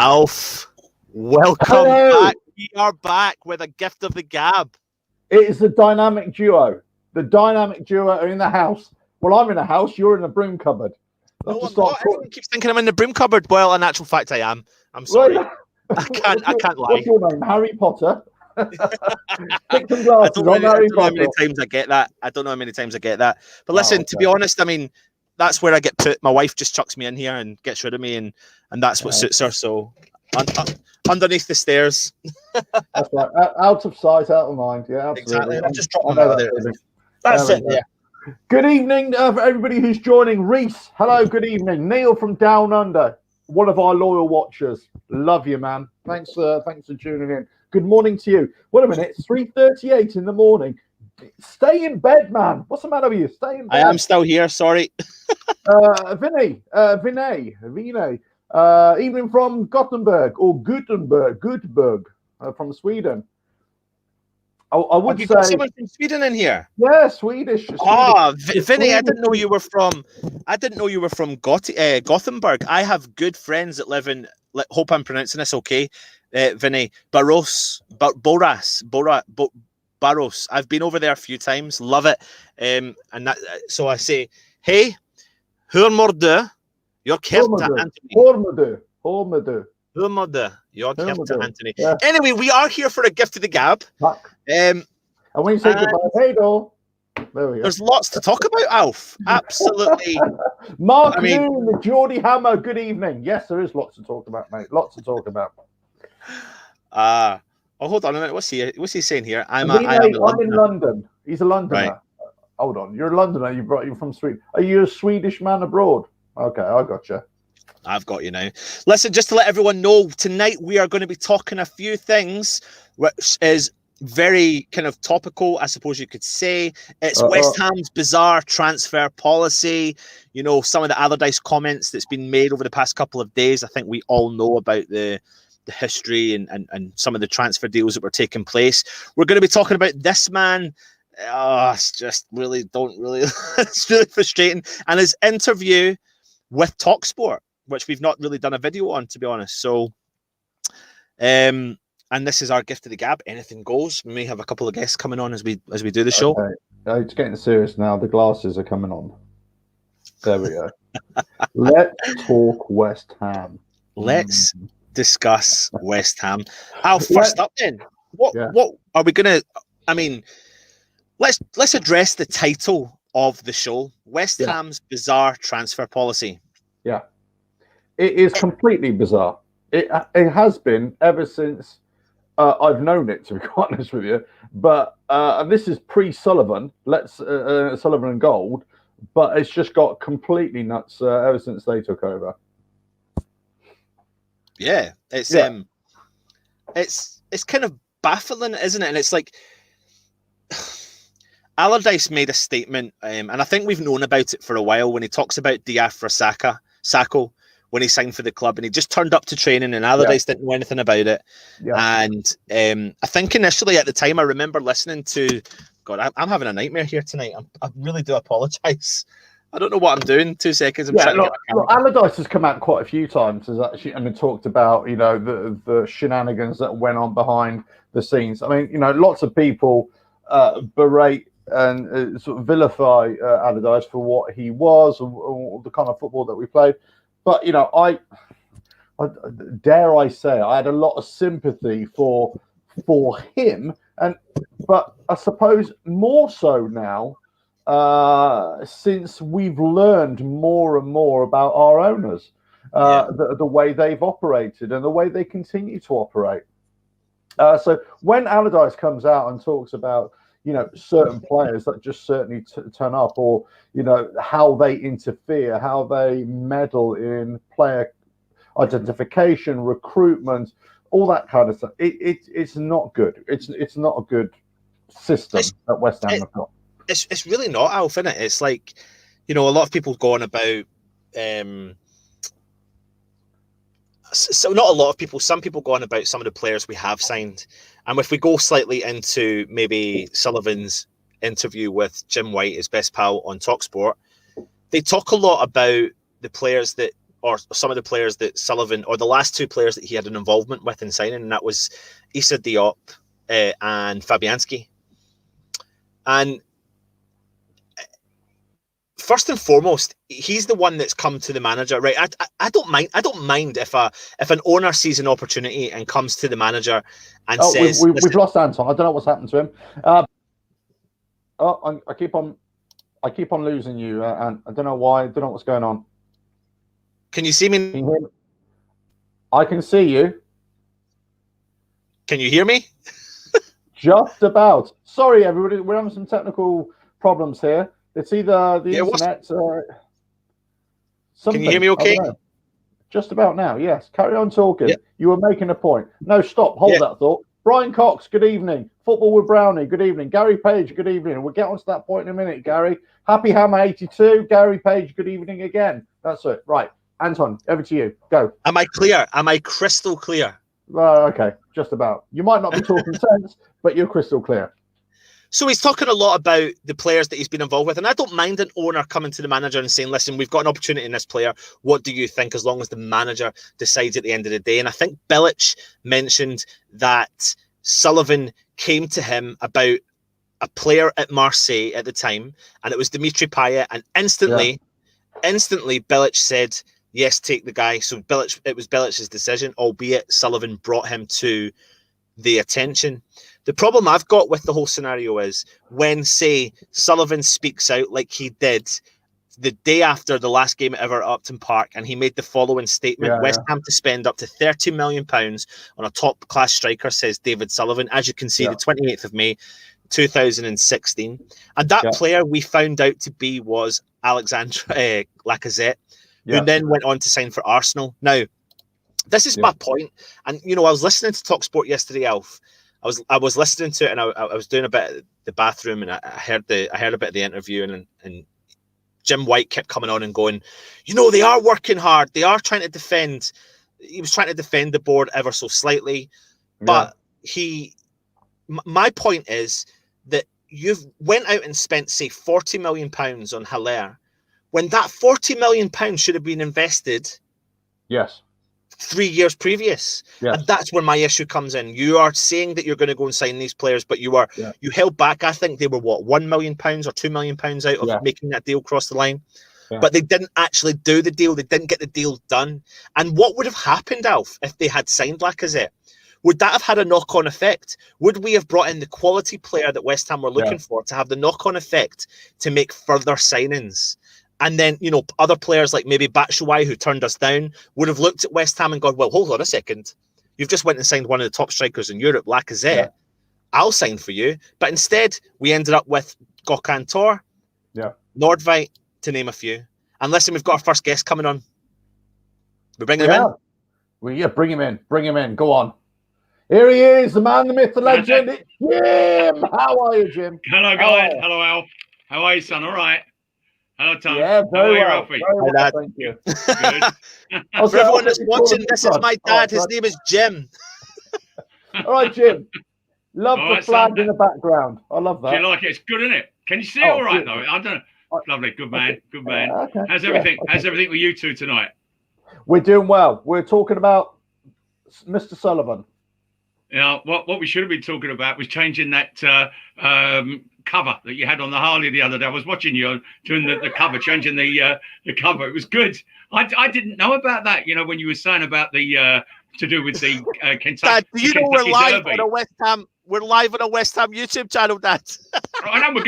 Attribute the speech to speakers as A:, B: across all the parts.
A: Alf, welcome
B: Hello.
A: back. We are back with a gift of the gab.
B: It is the dynamic duo. The dynamic duo are in the house. Well, I'm in a house. You're in a broom cupboard.
A: No, I'm not. Everyone keeps thinking I'm in the broom cupboard. Well, in actual fact, I am. I'm sorry. I can't lie.
B: What's your name? Harry Potter. Stick some
A: I
B: glasses
A: don't
B: on,
A: know
B: Harry
A: how
B: Potter.
A: many times I get that. But listen, to be honest, I mean, that's where I get put. My wife just chucks me in here and gets rid of me, and that's what suits her. So underneath the stairs.
B: That's right. Out of sight, out of mind. Yeah, absolutely.
A: Exactly. I'll just drop them out there. That's it. Yeah.
B: Good evening, for everybody who's joining. Reese, hello. Good evening. Neil from Down Under, one of our loyal watchers. Love you, man. Thanks for tuning in. Good morning to you. Wait a minute. It's 3:38 in the morning. Stay in bed, man. What's the matter with you? Stay in bed.
A: I am still here. Sorry.
B: Vinay, evening from Gothenburg or Guttenberg, from Sweden. I would say
A: someone from Sweden in here.
B: Yeah, Swedish.
A: Vinny, I didn't know you were from Gothenburg. I have good friends that live in. Hope I'm pronouncing this okay, Vinny. Barros. I've been over there a few times. Love it. And that. So I say, hey, hur mår du? Jag heter Anthony. Anthony.
B: Yeah.
A: Anyway, we are here for a gift to the gab.
B: And when you say goodbye, hey, doll. There we go.
A: There's lots to talk about, Alf. Absolutely.
B: Mark Noon, the Geordie Hammer. Good evening. Yes, there is lots to talk about, mate. Lots to talk about.
A: Hold on a minute. What's he saying here? I'm
B: in London. He's a Londoner.
A: Right.
B: Hold on. You're a Londoner. You're from Sweden. Are you a Swedish man abroad? Okay, I gotcha.
A: I've got you now. Listen, just to let everyone know, tonight we are going to be talking a few things, which is very kind of topical, I suppose you could say. It's West Ham's bizarre transfer policy. You know, some of the Allardyce comments that's been made over the past couple of days. I think we all know about the history and some of the transfer deals that were taking place. We're going to be talking about this man. It's just really it's really frustrating. And his interview with Talksport, which we've not really done a video on, to be honest. So, and this is our gift to the gab. Anything goes. We may have a couple of guests coming on as we do the show.
B: Okay. It's getting serious now. The glasses are coming on. There we go. Let's talk West Ham.
A: Let's discuss West Ham. First up then. What are we gonna? I mean, let's address the title of the show: West Ham's bizarre transfer policy. Yeah,
B: it is completely bizarre. It has been ever since I've known it, to be quite honest with you. But and this is pre-Sullivan. Sullivan and Gold, but it's just got completely nuts ever since they took over.
A: Yeah, it's kind of baffling, isn't it? And it's like Allardyce made a statement, and I think we've known about it for a while when he talks about Diafra Sakho when he signed for the club, and he just turned up to training, and Allardyce didn't know anything about it. Yeah. And I think initially at the time, I remember listening to. God, I'm having a nightmare here tonight. I really do apologise. I don't know what I'm doing. 2 seconds.
B: Look, Allardyce has come out quite a few times and talked about, you know, the shenanigans that went on behind the scenes. I mean, you know, lots of people berate and sort of vilify Allardyce for what he was or the kind of football that we played. But, you know, I dare I say, I had a lot of sympathy for him, but I suppose more so now. Since we've learned more and more about our owners, the way they've operated and the way they continue to operate. So when Allardyce comes out and talks about, you know, certain players that just certainly turn up, or, you know, how they interfere, how they meddle in player identification, recruitment, all that kind of stuff, it's not good. It's not a good system that West Ham have got.
A: It's really not, Alf, isn't it? It's like, you know, a lot of people go on about so not a lot of people, some people go on about some of the players we have signed. And if we go slightly into maybe Sullivan's interview with Jim White, his best pal on Talksport, they talk a lot about the players that or some of the players that Sullivan, or the last two players that he had an involvement with in signing, and that was Issa Diop and Fabianski. And first and foremost, he's the one that's come to the manager, right? I don't mind. I don't mind if an owner sees an opportunity and comes to the manager and says,
B: "We've lost Anton. I don't know what's happened to him." I keep on losing you, and I don't know why. I don't know what's going on.
A: Can you see me?
B: Can you hear me? I can see you.
A: Can you hear me?
B: Just about. Sorry, everybody. We're having some technical problems here. It's either the internet or something.
A: Can you hear me okay?
B: Just about now, yes. Carry on talking.
A: Yep.
B: You were making a point. No, stop. Hold that thought. Brian Cox, good evening. Football with Brownie, good evening. Gary Page, good evening. We'll get on to that point in a minute, Gary. Happy Hammer 82. Gary Page, good evening again. That's it. Right. Anton, over to you. Go.
A: Am I clear? Am I crystal clear?
B: Okay, just about. You might not be talking sense, but you're crystal clear.
A: So he's talking a lot about the players that he's been involved with, and I don't mind an owner coming to the manager and saying, listen, we've got an opportunity in this player. What do you think, as long as the manager decides at the end of the day? And I think Bilic mentioned that Sullivan came to him about a player at Marseille at the time, and it was Dimitri Payet, and instantly Bilic said, yes, take the guy. So it was Bilic's decision, albeit Sullivan brought him to the attention. The problem I've got with the whole scenario is when, say, Sullivan speaks out like he did the day after the last game ever at Upton Park, and he made the following statement: West Ham to spend up to £30 million on a top-class striker, says David Sullivan. As you can see, the 28th of May, 2016. And that player we found out to be was Alexandre Lacazette, who then went on to sign for Arsenal. Now, this is my point. And, you know, I was listening to Talksport yesterday, Alf. I was listening to it, and I was doing a bit of the bathroom, and I heard a bit of the interview, and Jim White kept coming on and going, you know, they are working hard. They are trying to defend. He was trying to defend the board ever so slightly, but my point is that you've went out and spent, say, £40 million on Haller, when that £40 million should have been invested. 3 years previous. And that's where my issue comes in. You are saying that you're going to go and sign these players, but you held back. I think they were £1 million or £2 million out of making that deal cross the line. But they didn't actually do the deal. They didn't get the deal done. And what would have happened, Alf, if they had signed Lacazette? Would that have had a knock-on effect? Would we have brought in the quality player that West Ham were looking for to have the knock-on effect to make further signings? And then, you know, other players like maybe Batshuayi, who turned us down, would have looked at West Ham and gone, well, hold on a second. You've just went and signed one of the top strikers in Europe, Lacazette. I'll sign for you. But instead, we ended up with Gökhan Tor, Nordveit, to name a few. And listen, we've got our first guest coming on. We're bringing him in?
B: Well, bring him in. Bring him in. Go on. Here he is, the man, the myth, the legend. It's Jim. How are you, Jim?
C: Hello, guys. Hello, Alf. How are you, son? All right. Hello, Tom.
B: Yeah, very well.
C: Very
B: well, thank you.
C: Good.
A: For everyone that's watching, this is my dad. His name is Jim.
B: All right, Jim. Love the flag in the background. I love that.
C: Do you like it? It's good, isn't it? Can you see it all right, though? I don't know. Lovely. Good man. Good man.
B: Okay.
C: How's everything? How's everything with you two tonight?
B: We're doing well. We're talking about Mr. Sullivan.
C: Yeah, what we should have been talking about was changing that cover that you had on the Harley the other day. I was watching you doing the cover, changing the cover. It was good. I didn't know about that. You know, when you were saying about the to do with the Kentucky.
A: Dad, do you know we're live on a West Ham? We're live on a West Ham YouTube channel, Dad.
C: I know we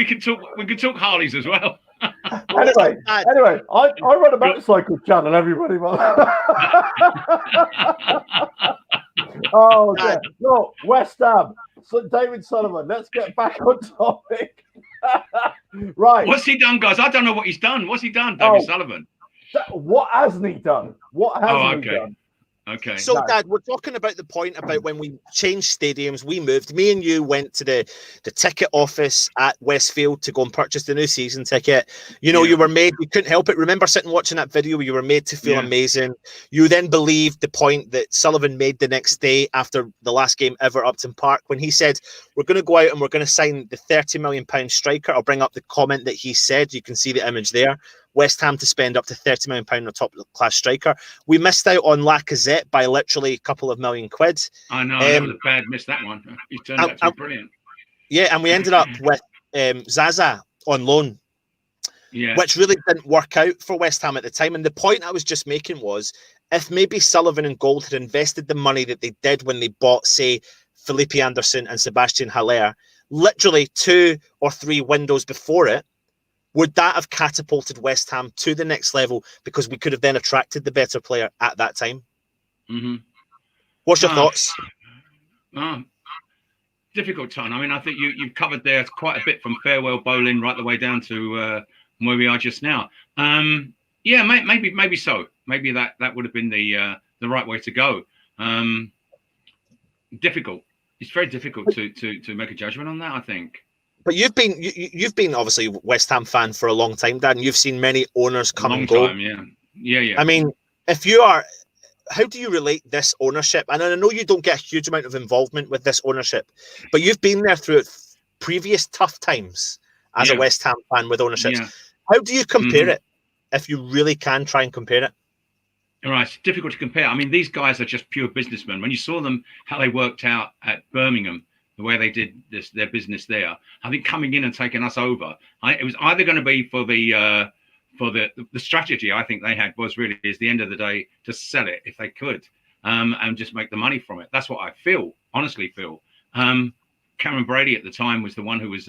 C: can talk Harleys as well.
B: Anyway, I run a motorcycle channel. Everybody, oh yeah, look, West Ham. So David Sullivan. Let's get back on topic. Right.
C: What's he done, guys? I don't know what he's done. What's he done, David Sullivan?
B: What hasn't he done? What hasn't he done?
C: Okay.
A: So, Dad, we're talking about the point about when we changed stadiums, we moved. Me and you went to the ticket office at Westfield to go and purchase the new season ticket. You know, you were made, you couldn't help it. Remember sitting watching that video where you were made to feel amazing. You then believed the point that Sullivan made the next day after the last game ever at Upton Park when he said, we're going to go out and we're going to sign the £30 million striker. I'll bring up the comment that he said. You can see the image there. West Ham to spend up to £30 million on a top-class striker. We missed out on Lacazette by literally a couple of million quid.
C: I know, that was a bad miss, that one. He turned out to be brilliant.
A: Yeah, and we ended up with Zaza on loan, which really didn't work out for West Ham at the time. And the point I was just making was, if maybe Sullivan and Gold had invested the money that they did when they bought, say, Felipe Anderson and Sebastian Haller, literally 2 or 3 windows before it, would that have catapulted West Ham to the next level, because we could have then attracted the better player at that time?
C: Mm-hmm.
A: What's your thoughts?
C: Difficult time. I mean, I think you've covered there quite a bit, from farewell bowling right the way down to where we are just now. Yeah, maybe so. Maybe that would have been the right way to go. Difficult. It's very difficult to make a judgment on that, I think.
A: But you've been obviously a West Ham fan for a long time, Dan. You've seen many owners come and go.
C: Yeah.
A: I mean, if you are, how do you relate this ownership? And I know you don't get a huge amount of involvement with this ownership, but you've been there through previous tough times as a West Ham fan with ownerships.
C: Yeah.
A: How do you compare it, if you really can try and compare it?
C: Right, it's difficult to compare. I mean, these guys are just pure businessmen. When you saw them, how they worked out at Birmingham, the way they did their business there, I think coming in and taking us over, it was either going to be for the strategy I think they had was really, is the end of the day, to sell it if they could, and just make the money from it. That's what I honestly feel. Cameron Brady at the time was the one who was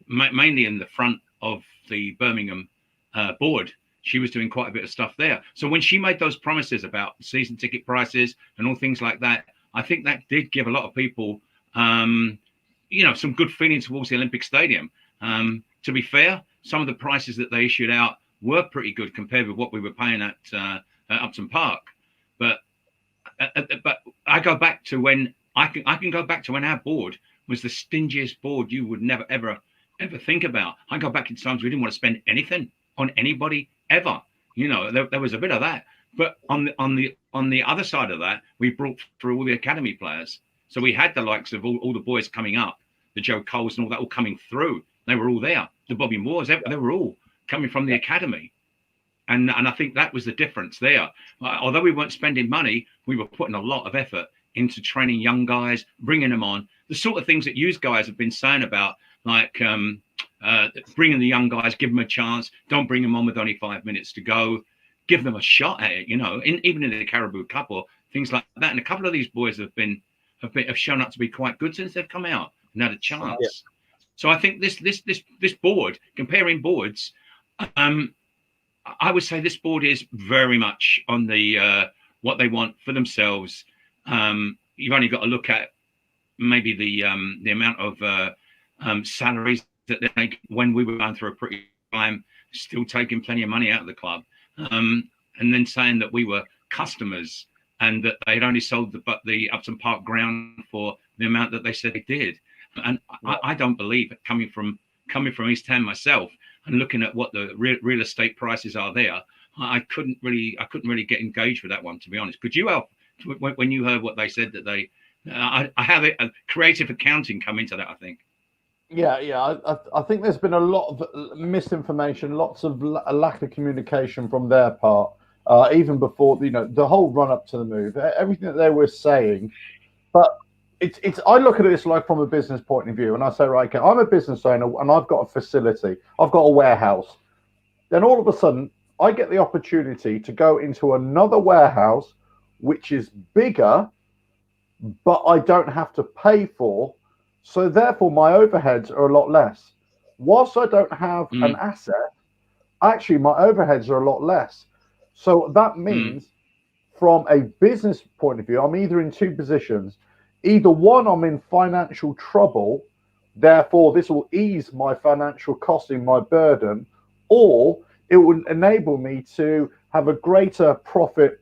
C: mainly in the front of the Birmingham board. She was doing quite a bit of stuff there. So when she made those promises about season ticket prices and all things like that, I think that did give a lot of people, some good feeling towards the Olympic Stadium. To be fair, some of the prices that they issued out were pretty good compared with what we were paying at Upton Park. But I go back to when I can go back to when our board was the stingiest board you would never ever think about. I go back in times we didn't want to spend anything on anybody ever. There was a bit of that. But on the other side of that, we brought through all the academy players. So we had the likes of all the boys coming up, the Joe Coles and all that, all coming through. They were all there. The Bobby Moores, they were all coming from the academy. And I think that was the difference there. Although we weren't spending money, we were putting a lot of effort into training young guys, bringing them on. The sort of things that you guys have been saying about, like bringing the young guys, give them a chance. Don't bring them on with only 5 minutes to go. Give them a shot at it, even in the Caribou Cup or things like that. And a couple of these boys have shown up to be quite good since they've come out and had a chance. Yeah. So I think this board, comparing boards, I would say this board is very much on the what they want for themselves. You've only got to look at maybe the amount of salaries that they take when we were going through a pretty time, still taking plenty of money out of the club, and then saying that we were customers and that they'd only sold the Upton Park ground for the amount that they said they did. And I don't believe it, coming from East Ham myself and looking at what the real estate prices are there. I couldn't really get engaged with that one, to be honest. Could you help when you heard what they said that they? I have a creative accounting come into that, I think.
B: Yeah. I think there's been a lot of misinformation, lots of lack of communication from their part, even before the whole run up to the move. Everything that they were saying, but. I look at this like from a business point of view, and I say, right, okay, I'm a business owner and I've got a facility, I've got a warehouse. Then all of a sudden, I get the opportunity to go into another warehouse, which is bigger, but I don't have to pay for. So therefore, my overheads are a lot less. Whilst I don't have an asset, actually my overheads are a lot less. So that means, from a business point of view, I'm either in two positions. Either one, I'm in financial trouble, therefore this will ease my financial costing, my burden, or it will enable me to have a greater profit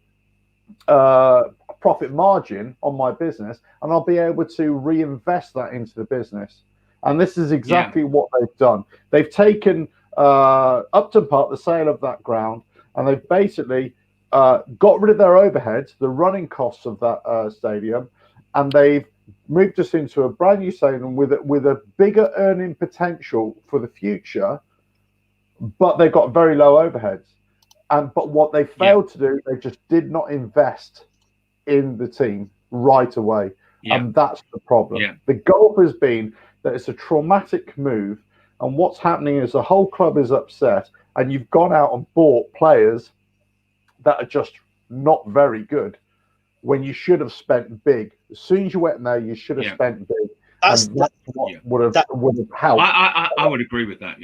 B: margin on my business, and I'll be able to reinvest that into the business. And this is exactly what they've done. They've taken Upton Park, the sale of that ground, and they've basically got rid of their overheads, the running costs of that stadium, and they've moved us into a brand new stadium with a bigger earning potential for the future, but they've got very low overheads. But what they failed to do, they just did not invest in the team right away. And that's the problem. The goal has been that it's a traumatic move. And what's happening is the whole club is upset. And you've gone out and bought players that are just not very good when you should have spent big. As soon as you went there, you should have spent big. That's what would have helped.
C: I would agree with that,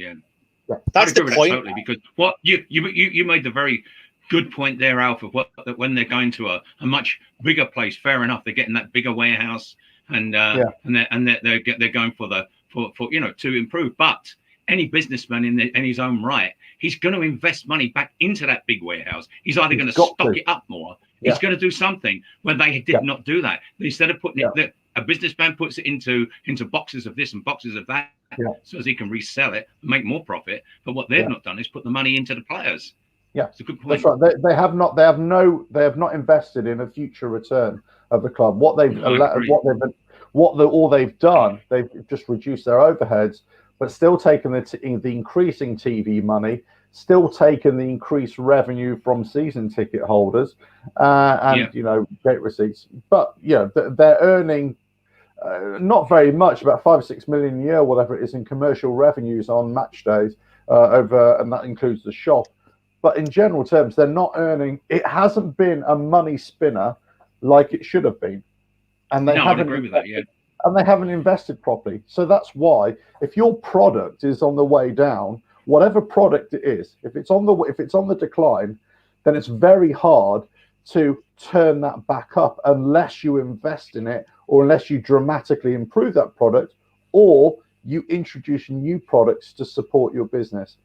A: That's the point.
C: Totally, because what you made the very good point there, Alf, of that when they're going to a much bigger place, fair enough, they're getting that bigger warehouse and they're going for to improve. But any businessman in his own right, he's going to invest money back into that big warehouse. He's either going to stock it up more. He's going to do something when they did not do that. Instead of putting it, a businessman puts it into boxes of this and boxes of that, so as he can resell it and make more profit. But what they've not done is put the money into the players.
B: Yeah,
C: it's a good point.
B: That's right. They have not invested in a future return of the club. What they've done, they've just reduced their overheads, but still taken the increasing TV money, still taken the increased revenue from season ticket holders, and gate receipts. But they're earning not very much, about 5 or 6 million a year, whatever it is, in commercial revenues on match days and that includes the shop. But in general terms, they're not earning. It hasn't been a money spinner like it should have been, and they haven't.
C: I agree with that. Yeah.
B: And they haven't invested properly. So that's why, if your product is on the way down, whatever product it is, if it's on the decline, then it's very hard to turn that back up unless you invest in it, or unless you dramatically improve that product, or you introduce new products to support your business.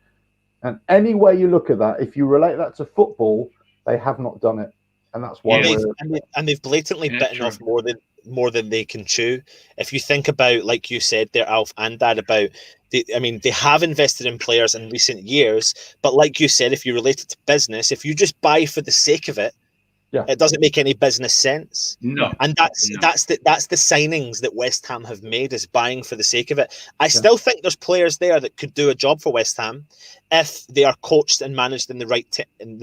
B: And any way you look at that, if you relate that to football, they have not done it, and that's why
A: they've blatantly bitten off more than they can chew. If you think about, like you said there, Alf and Dad, about they have invested in players in recent years, but like you said, if you relate it to business, if you just buy for the sake of it, it doesn't make any business sense.
C: No,
A: and that's the signings that West Ham have made, is buying for the sake of it. I still think there's players there that could do a job for West Ham if they are coached and managed in the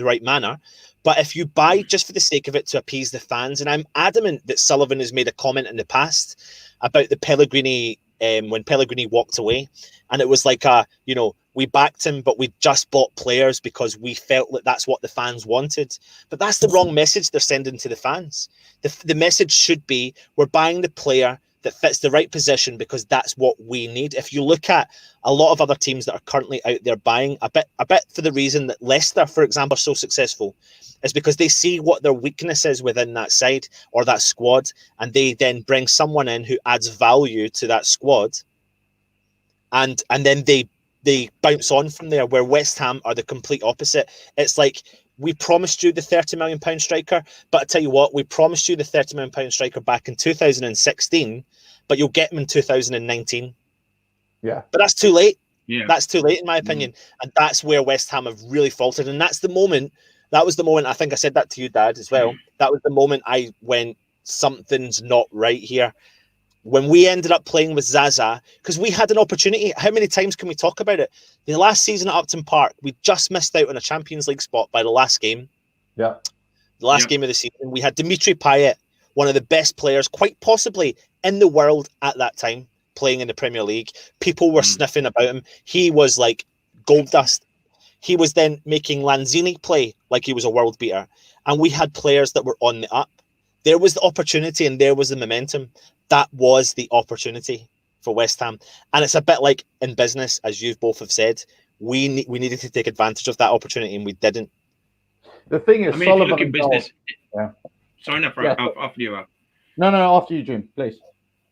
A: right manner. But if you buy just for the sake of it to appease the fans, and I'm adamant that Sullivan has made a comment in the past about the Pellegrini, when Pellegrini walked away, and it was like we backed him, but we just bought players because we felt that that's what the fans wanted. But that's the wrong message they're sending to the fans. The message should be, we're buying the player that fits the right position because that's what we need. If you look at a lot of other teams that are currently out there buying, a bit for the reason that Leicester, for example, are so successful, is because they see what their weakness is within that side or that squad, and they then bring someone in who adds value to that squad, and then they bounce on from there. Where West Ham are the complete opposite. It's like, we promised you the £30 million striker, but I tell you what, we promised you the £30 million striker back in 2016, but you'll get him in 2019.
B: Yeah.
A: But that's too late.
C: Yeah.
A: That's too late, in my opinion. And that's where West Ham have really faltered. And that was the moment, I think I said that to you, Dad, as well. That was the moment I went, something's not right here. When we ended up playing with Zaza, because we had an opportunity. How many times can we talk about it? The last season at Upton Park, we just missed out on a Champions League spot by the last game.
B: Yeah.
A: The last game of the season. We had Dimitri Payet, one of the best players, quite possibly in the world at that time, playing in the Premier League. People were sniffing about him. He was like gold dust. He was then making Lanzini play like he was a world beater. And we had players that were on the up. There was the opportunity and there was the momentum. That was the opportunity for West Ham. And it's a bit like in business, as you both have said, we needed to take advantage of that opportunity and we didn't.
B: The thing is,
C: if you look in business... Sorry, after you are.
B: No, after you, Jim, please.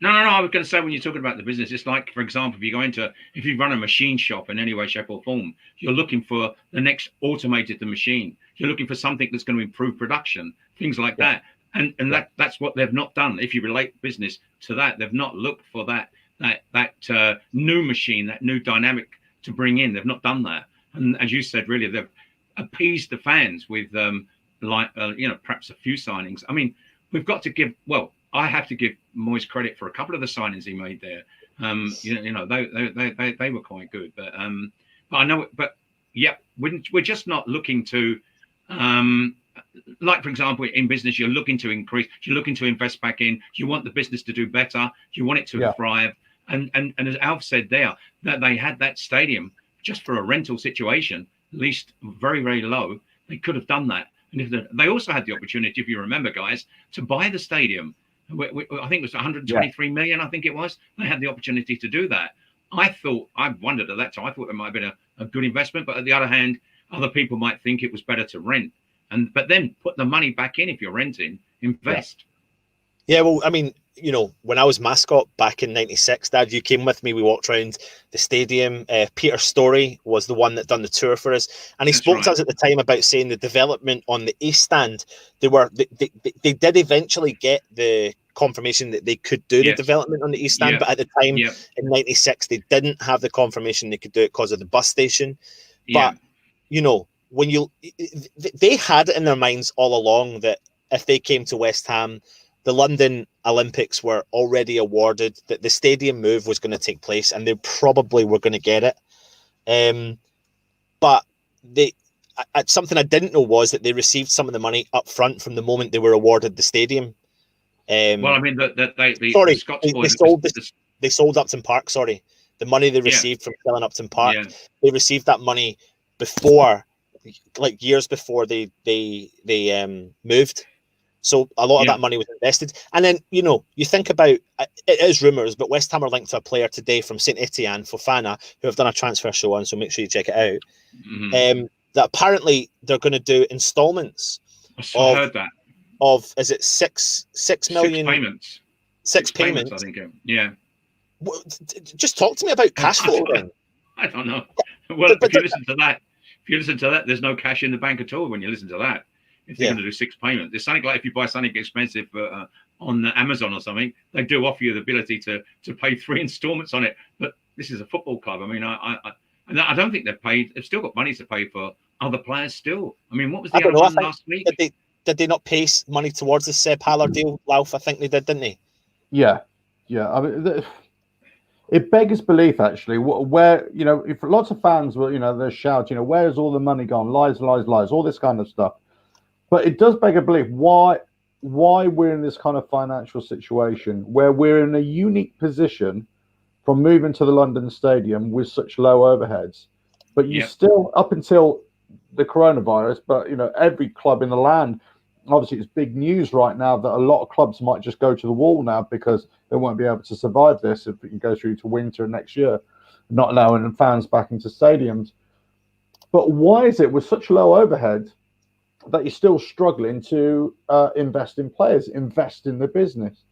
C: No, I was going to say, when you're talking about the business, it's like, for example, if you run a machine shop in any way, shape or form, you're looking for the next automated machine. You're looking for something that's going to improve production, things like that. And that's what they've not done. If you relate business to that, they've not looked for that new machine, that new dynamic to bring in. They've not done that. And as you said, really, they've appeased the fans with perhaps a few signings. I mean, we've got to give. Well, I have to give Moyes credit for a couple of the signings he made there. They were quite good. But I know. But Yep. We're just not looking to, like, for example, in business, you're looking to increase, you're looking to invest back in, you want the business to do better, you want it to thrive. And as Alf said there, that they had that stadium just for a rental situation, leased very, very low. They could have done that. And if they also had the opportunity, if you remember, guys, to buy the stadium. I think it was 123 million, I think it was. They had the opportunity to do that. I wondered at that time, I thought it might have been a good investment. But on the other hand, other people might think it was better to rent. But then put the money back in if you're renting, invest.
A: Yeah, well, I mean, when I was mascot back in '96, Dad, you came with me. We walked around the stadium. Peter Story was the one that done the tour for us, and he spoke to us at the time about saying the development on the East Stand. They did eventually get the confirmation that they could do the development on the East Stand, but at the time in '96, they didn't have the confirmation they could do it because of the bus station. But when they had it in their minds all along that if they came to West Ham, the London Olympics were already awarded, that the stadium move was going to take place, and they probably were going to get it. But something I didn't know was that they received some of the money up front from the moment they were awarded the stadium.
C: Well, I mean,
A: they sold Upton Park. Sorry, the money they received from selling Upton Park, they received that money before, like years before they moved. So a lot of that money was invested. And then, you think about, it is rumours, but West Ham are linked to a player today from St Etienne, Fofana, who have done a transfer show on, so make sure you check it out. Mm-hmm. That apparently they're going to do instalments.
C: I heard that.
A: Of, is it 6 million?
C: 6 payments.
A: 6 payments,
C: I think. Yeah.
A: Just talk to me about cash flow then.
C: I don't know. Well, if you listen to that, there's no cash in the bank at all when you listen to that. If they're going to do 6 payments, it's something like if you buy something expensive on Amazon or something, they do offer you the ability to pay 3 installments on it. But this is a football club. I mean, I don't think they've paid. They've still got money to pay for other players still. I mean, what was the other one last week?
A: Did they not pay money towards the Seb Haller deal, Ralph? I think they did, didn't they?
B: Yeah. I mean, it beggars belief, actually. Where if lots of fans were, they're shouting, where's all the money gone? Lies, lies, lies. All this kind of stuff. But it does beg a belief why we're in this kind of financial situation where we're in a unique position from moving to the London Stadium with such low overheads. But you still, up until the coronavirus, but every club in the land, obviously it's big news right now that a lot of clubs might just go to the wall now because they won't be able to survive this if it can go through to winter next year, not allowing fans back into stadiums. But why is it with such low overhead that you're still struggling to invest in players, invest in the business?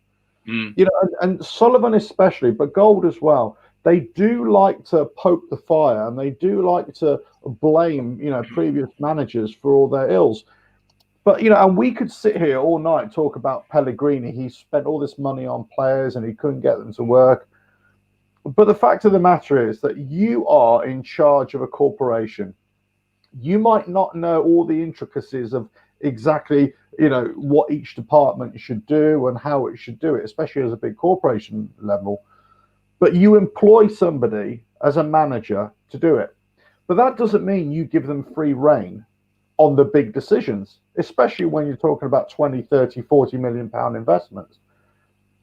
B: And Sullivan especially, but Gold as well, they do like to poke the fire and they do like to blame, previous managers for all their ills. But, and we could sit here all night and talk about Pellegrini. He spent all this money on players and he couldn't get them to work. But the fact of the matter is that you are in charge of a corporation. You might not know all the intricacies of exactly, what each department should do and how it should do it, especially as a big corporation level. But you employ somebody as a manager to do it. But that doesn't mean you give them free rein on the big decisions, especially when you're talking about 20, 30, 40 million pound investments.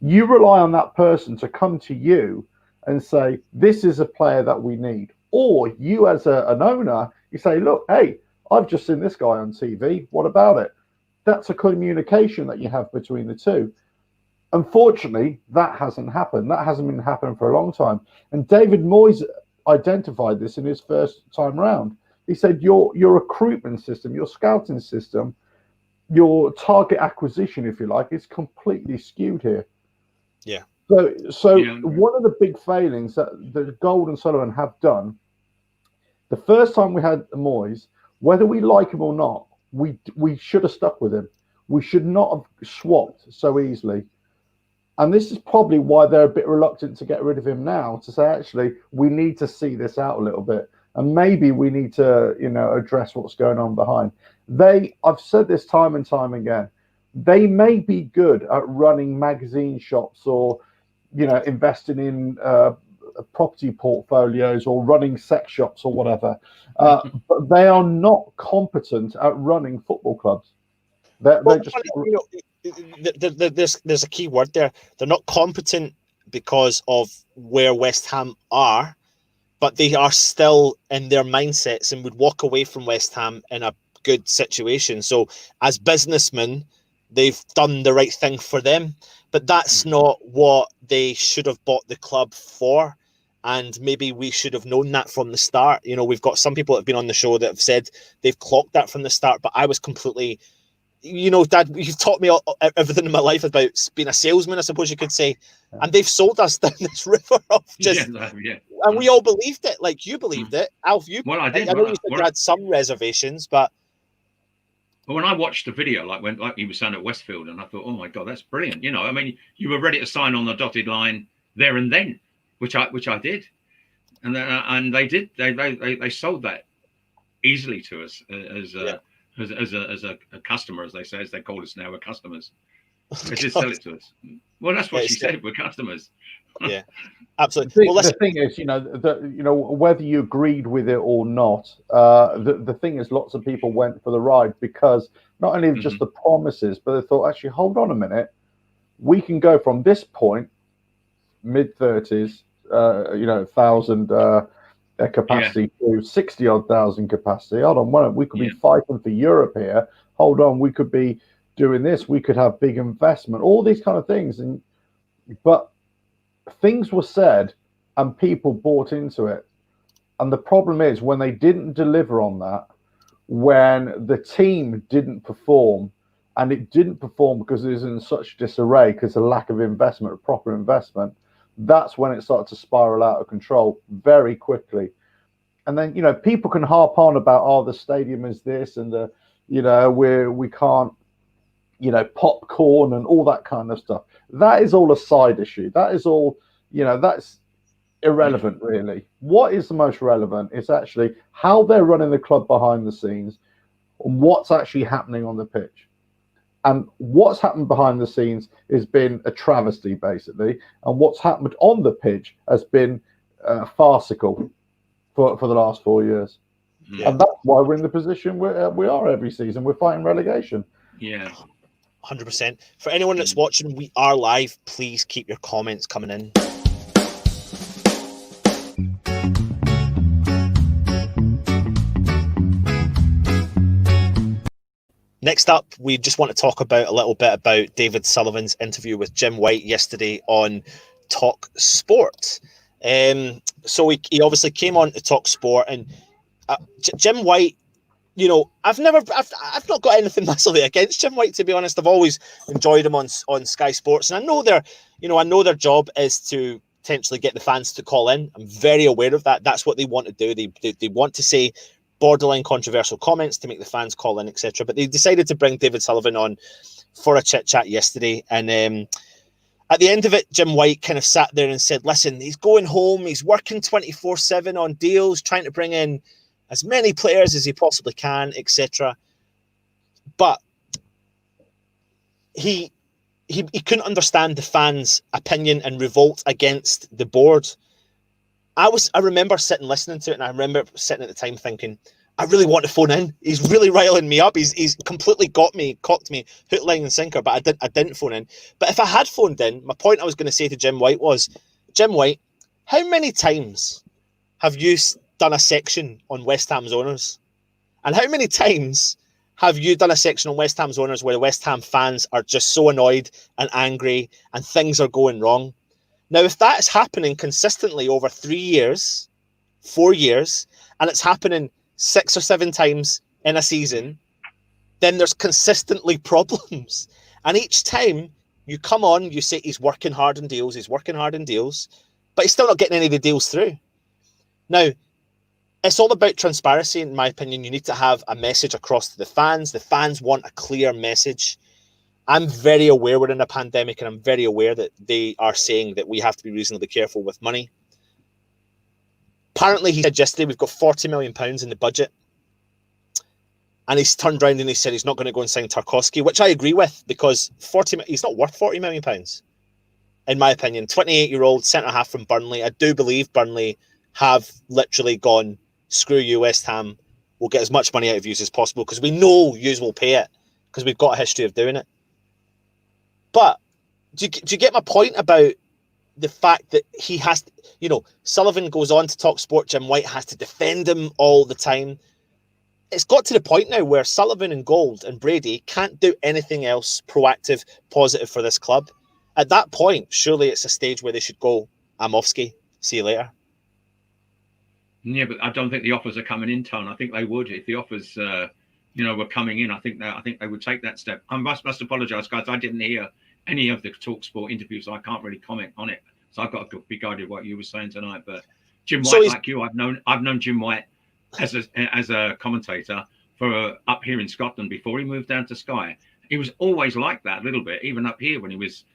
B: You rely on that person to come to you and say, this is a player that we need. Or you as an owner, you say, look, hey, I've just seen this guy on TV. What about it? That's a communication that you have between the two. Unfortunately, that hasn't happened. That hasn't been happening for a long time. And David Moyes identified this in his first time round. He said your recruitment system, your scouting system, your target acquisition, if you like, is completely skewed here.
A: Yeah.
B: So one of the big failings that the Gold and Sullivan have done, the first time we had Moyes, whether we like him or not, we should have stuck with him. We should not have swapped so easily. And this is probably why they're a bit reluctant to get rid of him now, to say, actually, we need to see this out a little bit. And maybe we need to, address what's going on behind. I've said this time and time again, they may be good at running magazine shops or, investing in property portfolios or running sex shops or whatever, but they are not competent at running football clubs. They're just,
A: there's a key word there. They're not competent because of where West Ham are, but they are still in their mindsets and would walk away from West Ham in a good situation. So as businessmen, they've done the right thing for them, but that's not what they should have bought the club for. And maybe we should have known that from the start. You know, we've got some people that have been on the show that have said they've clocked that from the start, but I was completely, you know, Dad, you've taught me everything in my life about being a salesman, I suppose you could say. And they've sold us down this river of just, and we all believed it. Like, you believed it. Alf,
C: I did.
A: I know you said you had some reservations, but.
C: Well, when I watched the video, like he was saying at Westfield, and I thought, oh my God, that's brilliant. You know, I mean, you were ready to sign on the dotted line there and then, which I did. And they did. They sold that easily to us as a customer, as they say, as they call us now, we're customers. They did sell it to us. Well, that's what she said. We're customers.
A: Yeah, absolutely.
B: The thing is, whether you agreed with it or not, the thing is, lots of people went for the ride because not only just the promises, but they thought, actually, hold on a minute, we can go from this point, mid-30s, 1,000 capacity to 60-odd thousand capacity. Hold on, we could be fighting for Europe here. Hold on, we could be doing this. We could have big investment, all these kind of things. But things were said and people bought into it. And the problem is when they didn't deliver on that, when the team didn't perform, and it didn't perform because it was in such disarray because of lack of investment, proper investment, that's when it started to spiral out of control very quickly. And then, people can harp on about, the stadium is this and we can't, popcorn and all that kind of stuff. That is all a side issue. That is all, that's irrelevant, really. What is the most relevant is actually how they're running the club behind the scenes and what's actually happening on the pitch. And what's happened behind the scenes has been a travesty, basically. And what's happened on the pitch has been farcical for the last 4 years. Yeah. And that's why we're in the position we are every season. We're fighting relegation.
C: Yeah.
A: 100%. For anyone that's watching, we are live. Please keep your comments coming in. Next up, we just want to talk a little bit about David Sullivan's interview with Jim White yesterday on Talksport. So he obviously came on to Talksport, and Jim White, I've not got anything massively against Jim White, to be honest. I've always enjoyed him on Sky Sports, and I know their job is to potentially get the fans to call in. I'm very aware of that. That's what they want to do. They want to say borderline controversial comments to make the fans call in, etc. But they decided to bring David Sullivan on for a chit chat yesterday, and at the end of it, Jim White kind of sat there and said, "Listen, he's going home. He's working 24/7 on deals, trying to bring in as many players as he possibly can, etc." But he couldn't understand the fans' opinion and revolt against the board. I remember sitting listening to it, and I remember sitting at the time thinking, I really want to phone in. He's really riling me up. He's completely cocked me hook, line, and sinker. But I didn't phone in. But if I had phoned in, my point I was going to say to Jim White was, Jim White, how many times have you done a section on West Ham's owners? And how many times have you done a section on West Ham's owners where the West Ham fans are just so annoyed and angry and things are going wrong? Now, if that is happening consistently over 3 years, 4 years, and it's happening 6 or 7 times in a season, then there's consistently problems. And each time you come on, you say he's working hard on deals, but he's still not getting any of the deals through. Now, it's all about transparency, in my opinion. You need to have a message across to the fans. The fans want a clear message. I'm very aware we're in a pandemic, and I'm very aware that they are saying that we have to be reasonably careful with money. Apparently, he said yesterday we've got £40 million in the budget. And he's turned around and he said he's not going to go and sign Tarkowski, which I agree with, because he's not worth £40 million. in my opinion. 28-year-old centre-half from Burnley. I do believe Burnley have literally gone, screw you, West Ham. We'll get as much money out of you as possible because we know you will pay it because we've got a history of doing it. But do you get my point about the fact that he has to, you know, Sullivan goes on to Talksport, Jim White has to defend him all the time. It's got to the point now where Sullivan and Gold and Brady can't do anything else proactive, positive for this club. At that point, surely it's a stage where they should go, Amofsky, see you later.
C: Yeah, but I don't think the offers are coming in, Tone. I think they would if the offers, were coming in. I think they would take that step. I must apologise, guys. I didn't hear any of the Talksport interviews, so I can't really comment on it. So I've got to be guided what you were saying tonight. But Jim White, like you, I've known Jim White as a commentator for up here in Scotland before he moved down to Sky. He was always like that a little bit, even up here when he was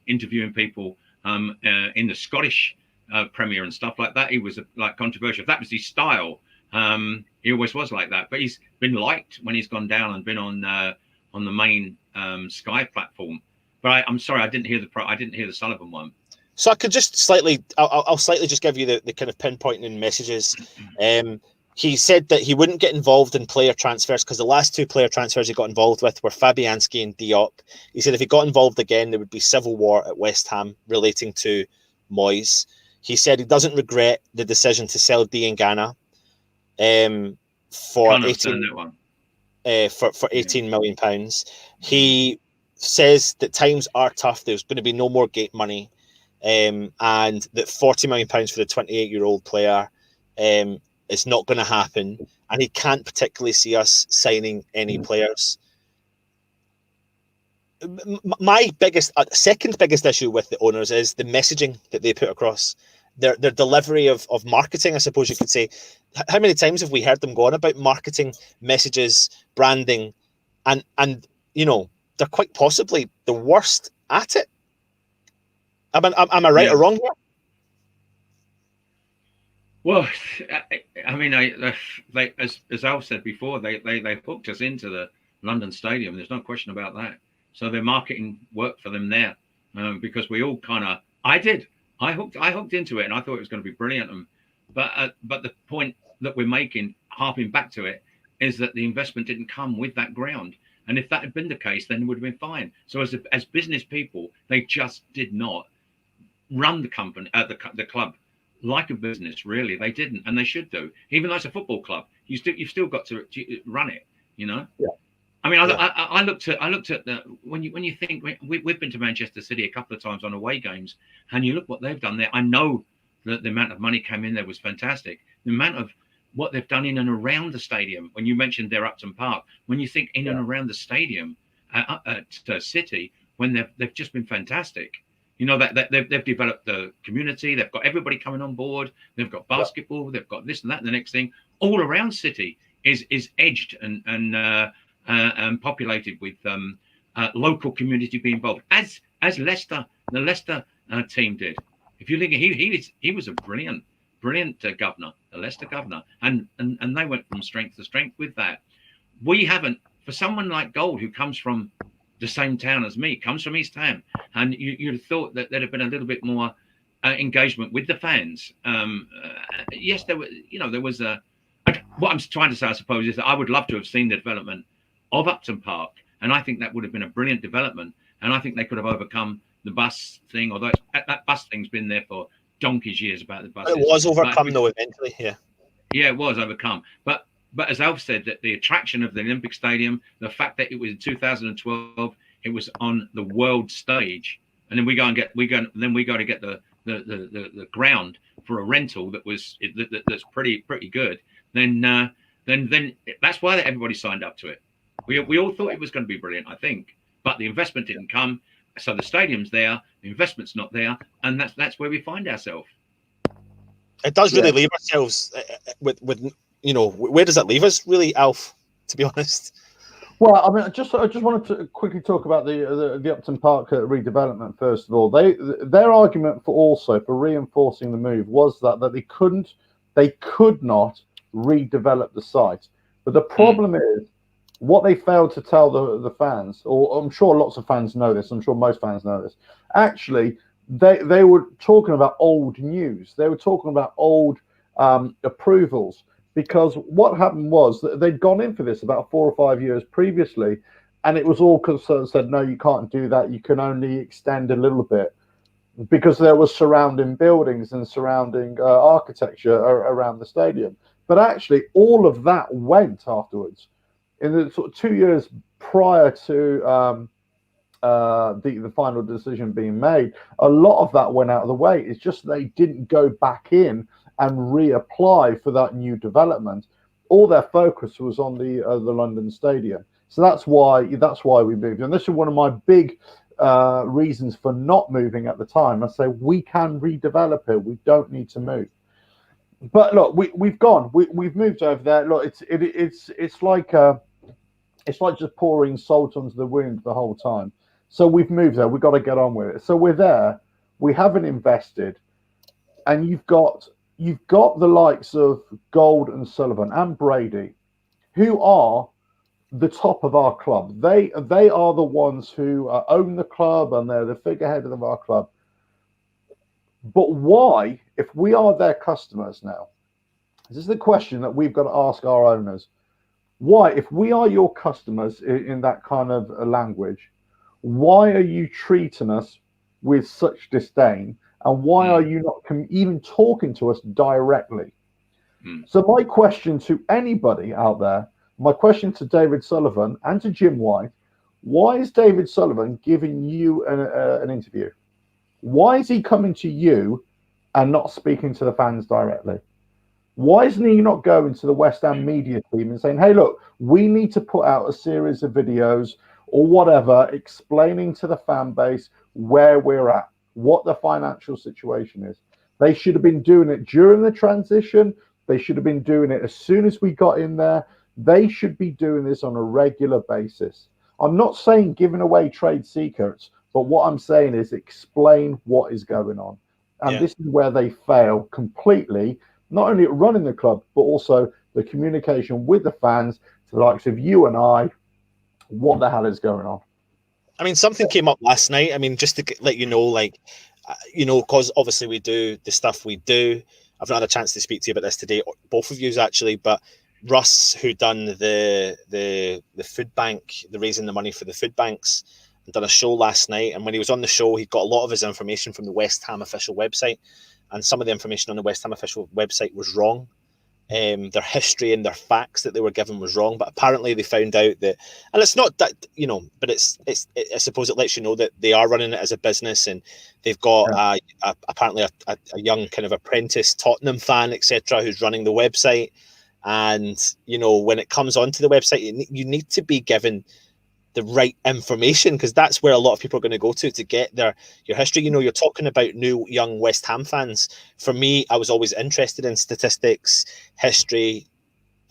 C: interviewing people in the Scottish Premier and stuff like that. He was like controversial. That was his style. He always was like that. But he's been liked when he's gone down and been on the main Sky platform. But I'm sorry, I didn't hear the Sullivan one.
A: So I could just I'll slightly just give you the kind of pinpointing messages. He said that he wouldn't get involved in player transfers because the last two player transfers he got involved with were Fabianski and Diop. He said if he got involved again, there would be civil war at West Ham relating to Moyes. He said he doesn't regret the decision to sell Diangana for 18 million pounds. He says that times are tough. There's going to be no more gate money, and that 40 million pounds for the 28-year-old player is not going to happen. And he can't particularly see us signing any players. My second biggest issue with the owners is the messaging that they put across. Their delivery of marketing, I suppose you could say. How many times have we heard them go on about marketing, messages, branding, and you know, they're quite possibly the worst at it. Am I right or wrong here?
C: Well, I mean, they as Al said before, they hooked us into the London Stadium. There's no question about that. So their marketing worked for them there, because we all kind of. I hooked into it, and I thought it was going to be brilliant. But the point that we're making, harping back to it, is that the investment didn't come with that ground. And if that had been the case, then it would have been fine. So as business people, they just did not run the company, the club, like a business. Really, they didn't, and they should do. Even though it's a football club, you've still got to run it. You know. Yeah. I mean, I looked at the when you think we've been to Manchester City a couple of times on away games, and you look what they've done there. I know that the amount of money came in there was fantastic. The amount of what they've done in and around the stadium. When you mentioned their Upton Park, when you think in and around the stadium at City, when they've just been fantastic. You know that they've developed the community. They've got everybody coming on board. They've got basketball. They've got this and that. And the next thing, all around City is edged and populated with local community being involved, as the Leicester team did. If you think he was a brilliant governor, the Leicester governor, and they went from strength to strength with that. We haven't, for someone like Gold, who comes from the same town as me, comes from East Ham, and you'd have thought that there'd have been a little bit more engagement with the fans. Yes, there was a. What I'm trying to say, I suppose, is that I would love to have seen the development of Upton Park, and I think that would have been a brilliant development, and I think they could have overcome the bus thing, although that bus thing's been there for donkey's years about the buses.
A: It was overcome though eventually, yeah. Yeah,
C: it was overcome. But as Alf said, that the attraction of the Olympic Stadium, the fact that it was in 2012, it was on the world stage, and then we go to get the ground for a rental that's pretty good. Then that's why everybody signed up to it. We all thought it was going to be brilliant, I think, but the investment didn't come. So the stadium's there, the investment's not there, and that's where we find ourselves.
A: It does really leave ourselves with where does it leave us, really, Alf? To be honest.
B: Well, I mean, I just wanted to quickly talk about the Upton Park redevelopment. First of all, their argument for reinforcing the move was that they could not redevelop the site. But the problem is, what they failed to tell the fans, or I'm sure lots of fans know this, I'm sure most fans know this, actually, they were talking about old news. They were talking about old approvals, because what happened was that they'd gone in for this about 4 or 5 years previously, and it was all said, no, you can't do that. You can only extend a little bit, because there was surrounding buildings and surrounding architecture around the stadium. But actually, all of that went afterwards. In the sort of 2 years prior to the final decision being made, a lot of that went out of the way. It's just they didn't go back in and reapply for that new development. All their focus was on the London Stadium. So that's why we moved. And this is one of my big reasons for not moving at the time. I say we can redevelop it. We don't need to move. But look, we've gone. We've moved over there. Look, it's like just pouring salt onto the wound the whole time. So we've moved there. We've got to get on with it. So we're there. We haven't invested, and you've got the likes of Gold and Sullivan and Brady, who are the top of our club. They are the ones who own the club, and they're the figurehead of our club. But why, if we are their customers now, this is the question that we've got to ask our owners. Why, if we are your customers in that kind of language, why are you treating us with such disdain? And why are you not even talking to us directly? So my question to anybody out there, my question to David Sullivan and to Jim White, why is David Sullivan giving you an interview? Why is he coming to you and not speaking to the fans directly? Why isn't he not going to the West Ham media team and saying, hey, look, we need to put out a series of videos or whatever explaining to the fan base where we're at, what the financial situation is? They should have been doing it during the transition. They should have been doing it as soon as we got in there. They should be doing this on a regular basis. I'm not saying giving away trade secrets, but what I'm saying is explain what is going on. And this is where they fail completely, not only at running the club, but also the communication with the fans, to the likes of you and I. What the hell is going on?
A: I mean, something came up last night. I mean, just to let you know, because obviously we do the stuff we do. I've not had a chance to speak to you about this today, both of you actually, but Russ, who done the food bank, the raising the money for the food banks, done a show last night. And when he was on the show, he got a lot of his information from the West Ham official website. And some of the information on the West Ham official website was wrong. Their history and their facts that they were given was wrong. But apparently they found out that, and it's not that, but I suppose it lets you know that they are running it as a business, and they've got apparently a young kind of apprentice Tottenham fan, etc., who's running the website. And, when it comes onto the website, you need to be given the right information, because that's where a lot of people are going to go to get your history. You're talking about new young West Ham fans. For me, I was always interested in statistics, history,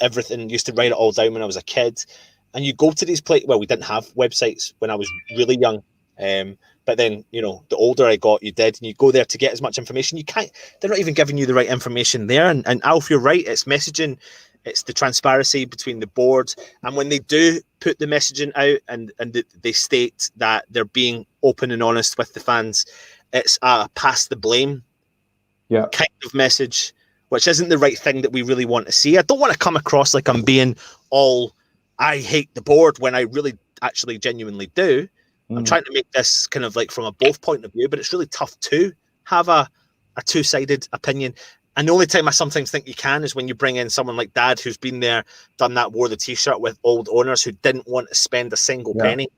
A: everything. Used to write it all down when I was a kid. And you go to these places. Well, we didn't have websites when I was really young. But then, the older I got, you did, and you go there to get as much information. You can't, they're not even giving you the right information there. And Alf, you're right. It's messaging. It's the transparency between the board. And when they do put the messaging out and they state that they're being open and honest with the fans, it's a pass the blame kind of message, which isn't the right thing that we really want to see. I don't want to come across like I'm being all, I hate the board, when I really actually genuinely do. I'm trying to make this kind of like from a both point of view, but it's really tough to have a two-sided opinion. And the only time I sometimes think you can is when you bring in someone like Dad, who's been there, done that, wore the T-shirt with old owners who didn't want to spend a single penny.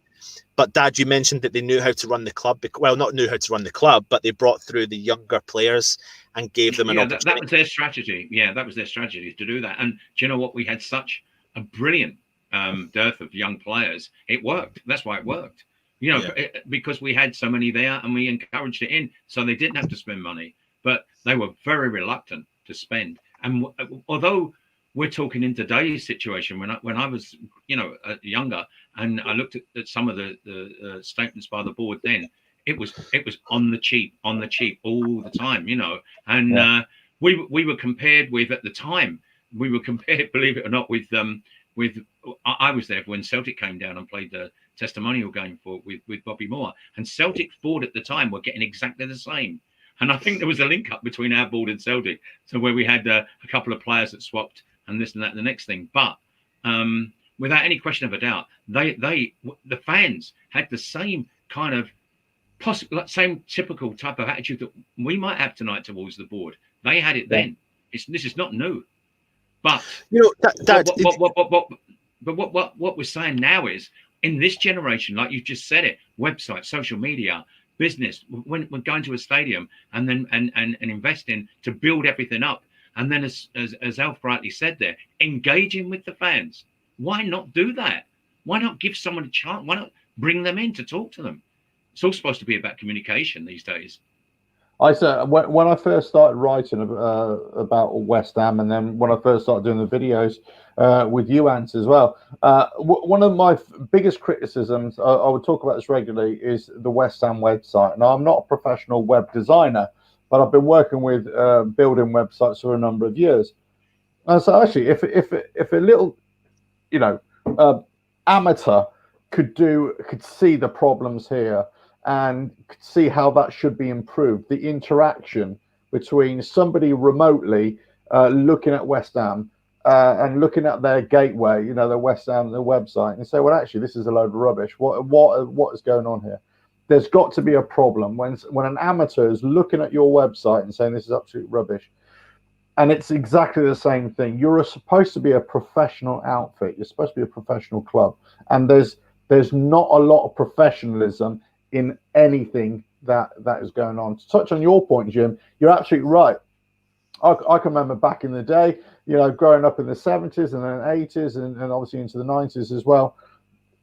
A: But Dad, you mentioned that they knew how to run the club. Well, not knew how to run the club, but they brought through the younger players and gave them an opportunity.
C: That was their strategy. Yeah, that was their strategy, to do that. And do you know what? We had such a brilliant dearth of young players. It worked. That's why it worked. Because we had so many there and we encouraged it in, so they didn't have to spend money. But they were very reluctant to spend. And although we're talking in today's situation, when I was, younger, and I looked at some of the statements by the board then, it was on the cheap all the time, And we were compared with, at the time, we were compared, believe it or not, with I was there when Celtic came down and played the testimonial game with Bobby Moore, and Celtic's board at the time were getting exactly the same. And I think there was a link up between our board and Celtic, so where we had a couple of players that swapped and this and that and the next thing. But without any question of a doubt, the fans had the same kind of same typical type of attitude that we might have tonight towards the board. They had it then. This is not new. But what we're saying now is, in this generation, like you just said it, websites, social media, business, when we're going to a stadium and then and investing to build everything up, and then as Alf rightly said there, engaging with the fans. Why not do that? Why not give someone a chance? Why not bring them in to talk to them? It's all supposed to be about communication these days.
B: I said when I first started writing about West Ham, and then when I first started doing the videos with you, Ant, as well, one of my biggest criticisms, I would talk about this regularly, is the West Ham website. Now, I'm not a professional web designer, but I've been working with building websites for a number of years. And so actually, if a little, amateur could see the problems here and could see how that should be improved, the interaction between somebody remotely looking at West Ham and looking at their gateway, their West Ham, their website, and say, well, actually, this is a load of rubbish. What is going on here? There's got to be a problem when an amateur is looking at your website and saying this is absolute rubbish. And it's exactly the same thing. You're supposed to be a professional outfit. You're supposed to be a professional club. And there's not a lot of professionalism in anything that is going on. To touch on your point, Jim, you're absolutely right. I can remember back in the day, growing up in the 70s and then 80s and obviously into the 90s as well.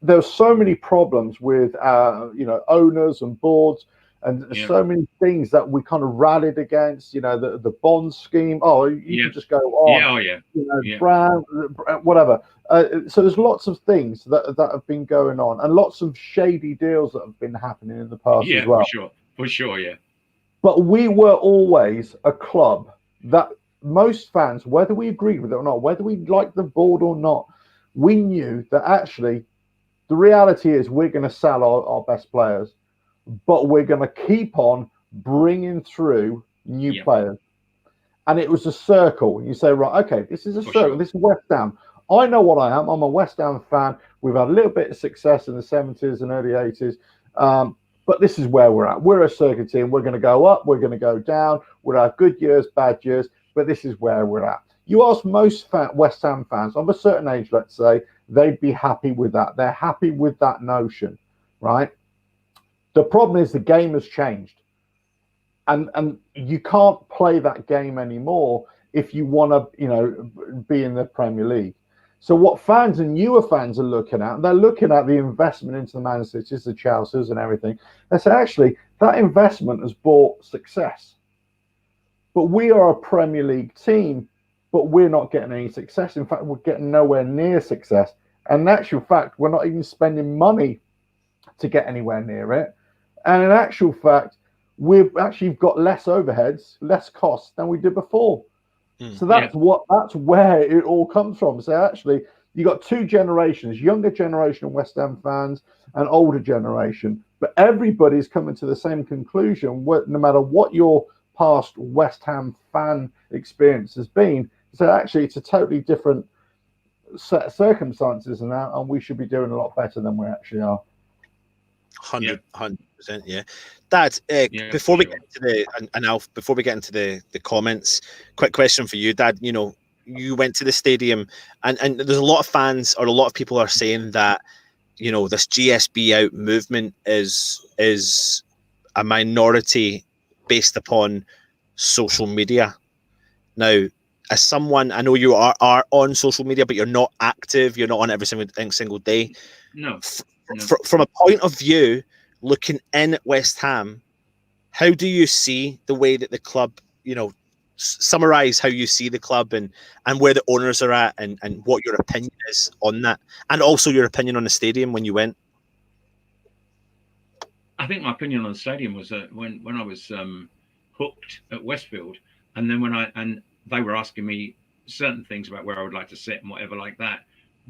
B: There were so many problems with owners and boards, and so many things that we kind of rallied against. The bond scheme. Oh, you can just go on. Brand, whatever. So there's lots of things that have been going on, and lots of shady deals that have been happening in the past as well.
C: For sure, yeah.
B: But we were always a club that most fans, whether we agreed with it or not, whether we liked the board or not, we knew that actually the reality is we're going to sell our best players, but we're going to keep on bringing through new players. And it was a circle. You say, right, okay, this is a circle. Sure. This is West Ham. I know what I am. I'm a West Ham fan. We've had a little bit of success in the 70s and early 80s. But this is where we're at. We're a circuit team. We're going to go up. We're going to go down. We'll have good years, bad years. But this is where we're at. You ask most West Ham fans of a certain age, let's say, they'd be happy with that. They're happy with that notion, right? The problem is the game has changed. And you can't play that game anymore if you want to, be in the Premier League. So what fans and newer fans are looking at, they're looking at the investment into the Man Cities, the Chelseas and everything. They say, actually, that investment has brought success. But we are a Premier League team, but we're not getting any success. In fact, we're getting nowhere near success. And in actual fact, we're not even spending money to get anywhere near it. And in actual fact, we've actually got less overheads, less costs than we did before. So that's where it all comes from. So actually, you got two generations: younger generation West Ham fans and older generation. But everybody's coming to the same conclusion. No matter what your past West Ham fan experience has been, so actually it's a totally different set of circumstances now, and we should be doing a lot better than we actually are.
A: 100%, yeah. Dad, before we get into before we get into the comments, quick question for you, Dad. You went to the stadium, and there's a lot of fans or a lot of people are saying that this GSB out movement is a minority based upon social media. Now, as someone, I know you are on social media, but you're not active. You're not on every single day.
C: No.
A: From a point of view, looking in at West Ham, how do you see the way that the club, summarize how you see the club and where the owners are at and what your opinion is on that, and also your opinion on the stadium when you went?
C: I think my opinion on the stadium was when I was hooked at Westfield, and then when they were asking me certain things about where I would like to sit and whatever like that.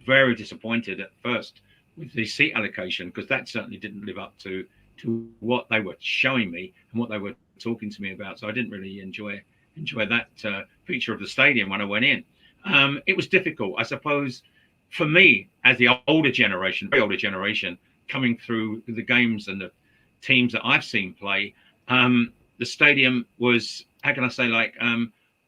C: Very disappointed at first with the seat allocation, because that certainly didn't live up to what they were showing me and what they were talking to me about. So I didn't really enjoy that feature of the stadium when I went in. It was difficult, I suppose, for me as the older generation, very older generation, coming through the games and the teams that I've seen play. The stadium was, how can I say, like,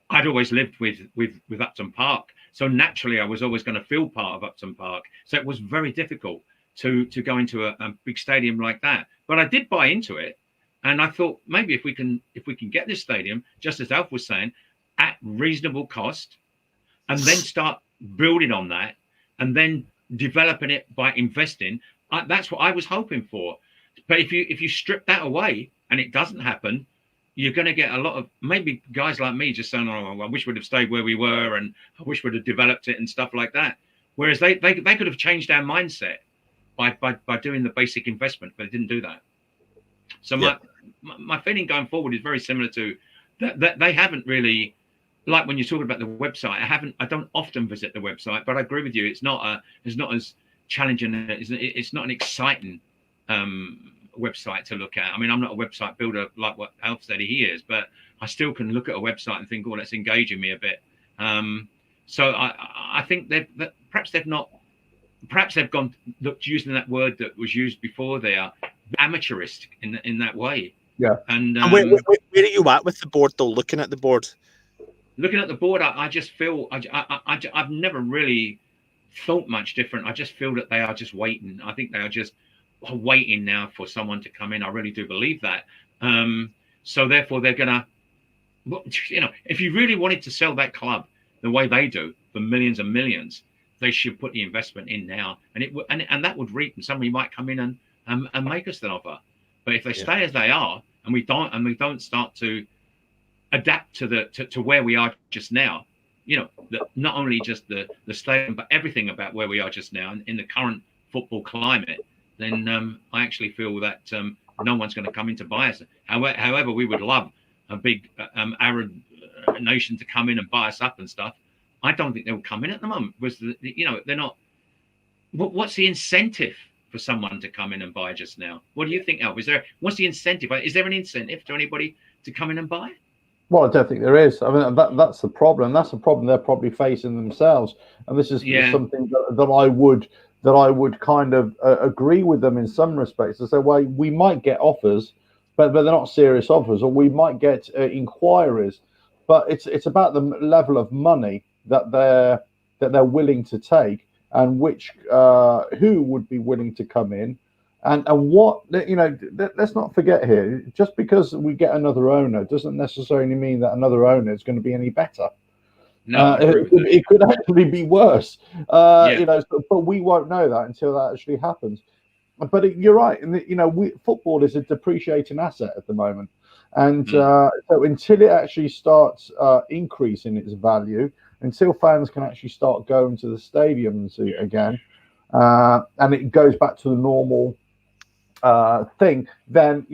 C: I'd always lived with Upton Park, so naturally I was always going to feel part of Upton Park. So it was very difficult to go into a big stadium like that. But I did buy into it, and I thought maybe if we can get this stadium, just as Alf was saying, at reasonable cost, and then start building on that, and then developing it by investing. That's what I was hoping for. But if you strip that away and it doesn't happen, you're going to get a lot of maybe guys like me just saying, "Oh, I wish we'd have stayed where we were, and I wish we'd have developed it and stuff like that." Whereas they could have changed our mindset by doing the basic investment, but they didn't do that. So my feeling going forward is very similar to that. They haven't really, like when you're talking about the website. I don't often visit the website, but I agree with you. It's not as challenging. It's not an exciting website to look at. I mean, I'm not a website builder like what Alf said he is, but I still can look at a website and think, oh, that's engaging me a bit. So I think perhaps they've gone using that word that was used before. They are amateuristic in that way.
B: Yeah.
A: And where are you at with the board though? Looking at the board,
C: I just feel I've never really thought much different. I just feel that they are just waiting. I think they are just waiting now for someone to come in. I really do believe that. So therefore they're gonna, if you really wanted to sell that club the way they do for millions and millions, they should put the investment in now, and that would reap. And somebody might come in and make us an offer. But if they stay as they are, and we don't start to adapt to where we are just now, not only just the stadium, but everything about where we are just now in the current football climate, then I actually feel that no one's going to come in to buy us. However, we would love a big Arab nation to come in and buy us up and stuff. I don't think they'll come in at the moment because they're not. What's the incentive for someone to come in and buy just now? What do you think, Alf? What's the incentive? Is there an incentive to anybody to come in and buy?
B: Well, I don't think there is. I mean, that's the problem. That's the problem they're probably facing themselves. And this is something that I would kind of agree with them in some respects. To say, well, we might get offers, but they're not serious offers, or we might get inquiries. But it's about the level of money that they're willing to take, and who would be willing to come in, and what let's not forget here. Just because we get another owner doesn't necessarily mean that another owner is going to be any better.
C: No,
B: it could actually be worse. But we won't know that until that actually happens. But you're right, and football is a depreciating asset at the moment, and so until it actually starts increasing its value, until fans can actually start going to the stadiums again, and it goes back to the normal thing, then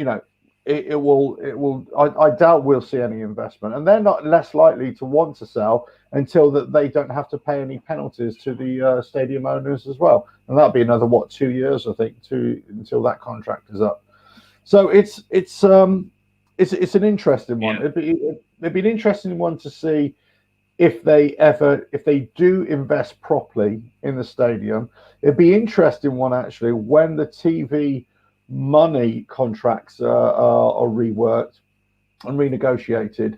B: it will. I doubt we'll see any investment, and they're not less likely to want to sell until that they don't have to pay any penalties to the stadium owners as well, and that'll be another 2 years, I think, until that contract is up. So it's an interesting one. It'd be an interesting one to see if they do invest properly in the stadium. It'd be interesting one actually when the TV money contracts are reworked and renegotiated,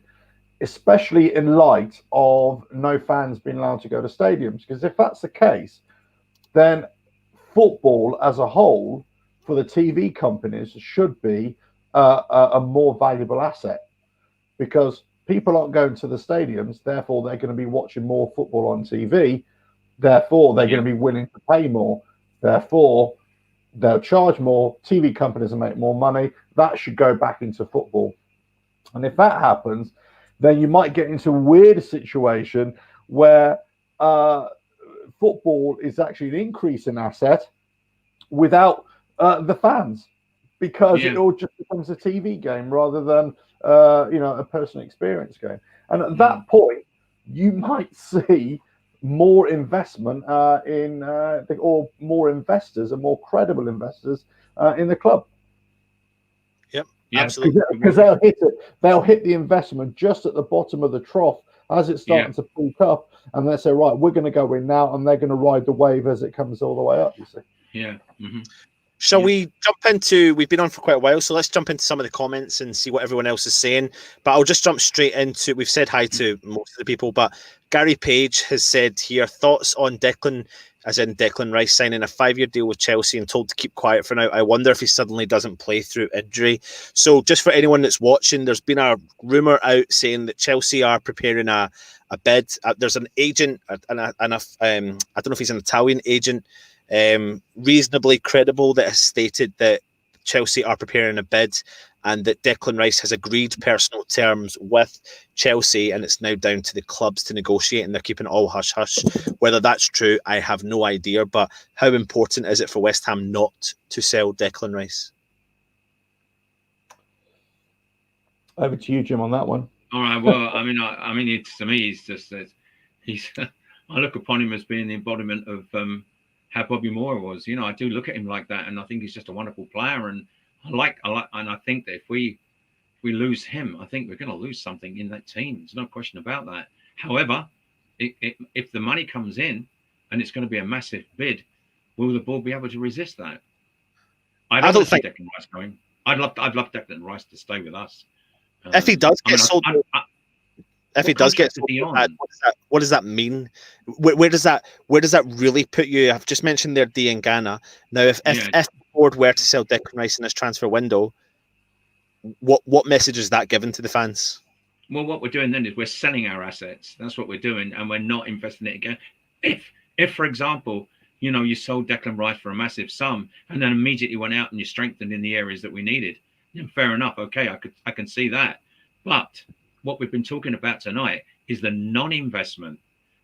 B: especially in light of no fans being allowed to go to stadiums. Because if that's the case, then football as a whole for the TV companies should be a more valuable asset, because people aren't going to the stadiums, therefore they're going to be watching more football on TV, therefore they're going to be willing to pay more, therefore they'll charge more, TV companies will make more money. That should go back into football. And if that happens, then you might get into a weird situation where football is actually an increase in asset without the fans, because it all just becomes a TV game rather than a personal experience game. And at that point, you might see more investment or more investors and more credible investors in the club.
A: Yep,
C: Yeah,
A: absolutely.
B: Because they'll hit it. They'll hit the investment just at the bottom of the trough as it's starting to peak up, and they say, right, we're going to go in now, and they're going to ride the wave as it comes all the way up. You see.
C: Yeah. Mm-hmm.
A: Shall we jump into, we've been on for quite a while, so let's jump into some of the comments and see what everyone else is saying. But I'll just jump straight into, we've said hi to most of the people, but Gary Page has said here, thoughts on Declan, as in Declan Rice signing a 5-year deal with Chelsea and told to keep quiet for now. I wonder if he suddenly doesn't play through injury. So just for anyone that's watching, there's been a rumour out saying that Chelsea are preparing a bid. There's an agent, I don't know if he's an Italian agent, reasonably credible, that has stated that Chelsea are preparing a bid and that Declan Rice has agreed personal terms with Chelsea, and it's now down to the clubs to negotiate, and they're keeping it all hush-hush. Whether that's true, I have no idea, but how important is it for West Ham not to sell Declan Rice?
B: Over to you, Jim, on that one.
C: All right. Well, I mean, it's, to me, it's just that he's. I look upon him as being the embodiment of how Bobby Moore was. You know, I do look at him like that, and I think he's just a wonderful player. And and I think that if we lose him, I think we're going to lose something in that team. There's no question about that. However, if the money comes in and it's going to be a massive bid, will the board be able to resist that? I don't think Declan Rice going. I'd love Declan Rice to stay with us.
A: If he does get sold, if he does get sold, what does that mean? Where does that really put you? I've just mentioned there Ghana. Now, if the board were to sell Declan Rice in this transfer window, what message is that given to the fans?
C: Well, what we're doing then is we're selling our assets. That's what we're doing, and we're not investing it again. If for example, you know, you sold Declan Rice for a massive sum and then immediately went out and you strengthened in the areas that we needed, fair enough. Okay, I can see that. But what we've been talking about tonight is the non-investment.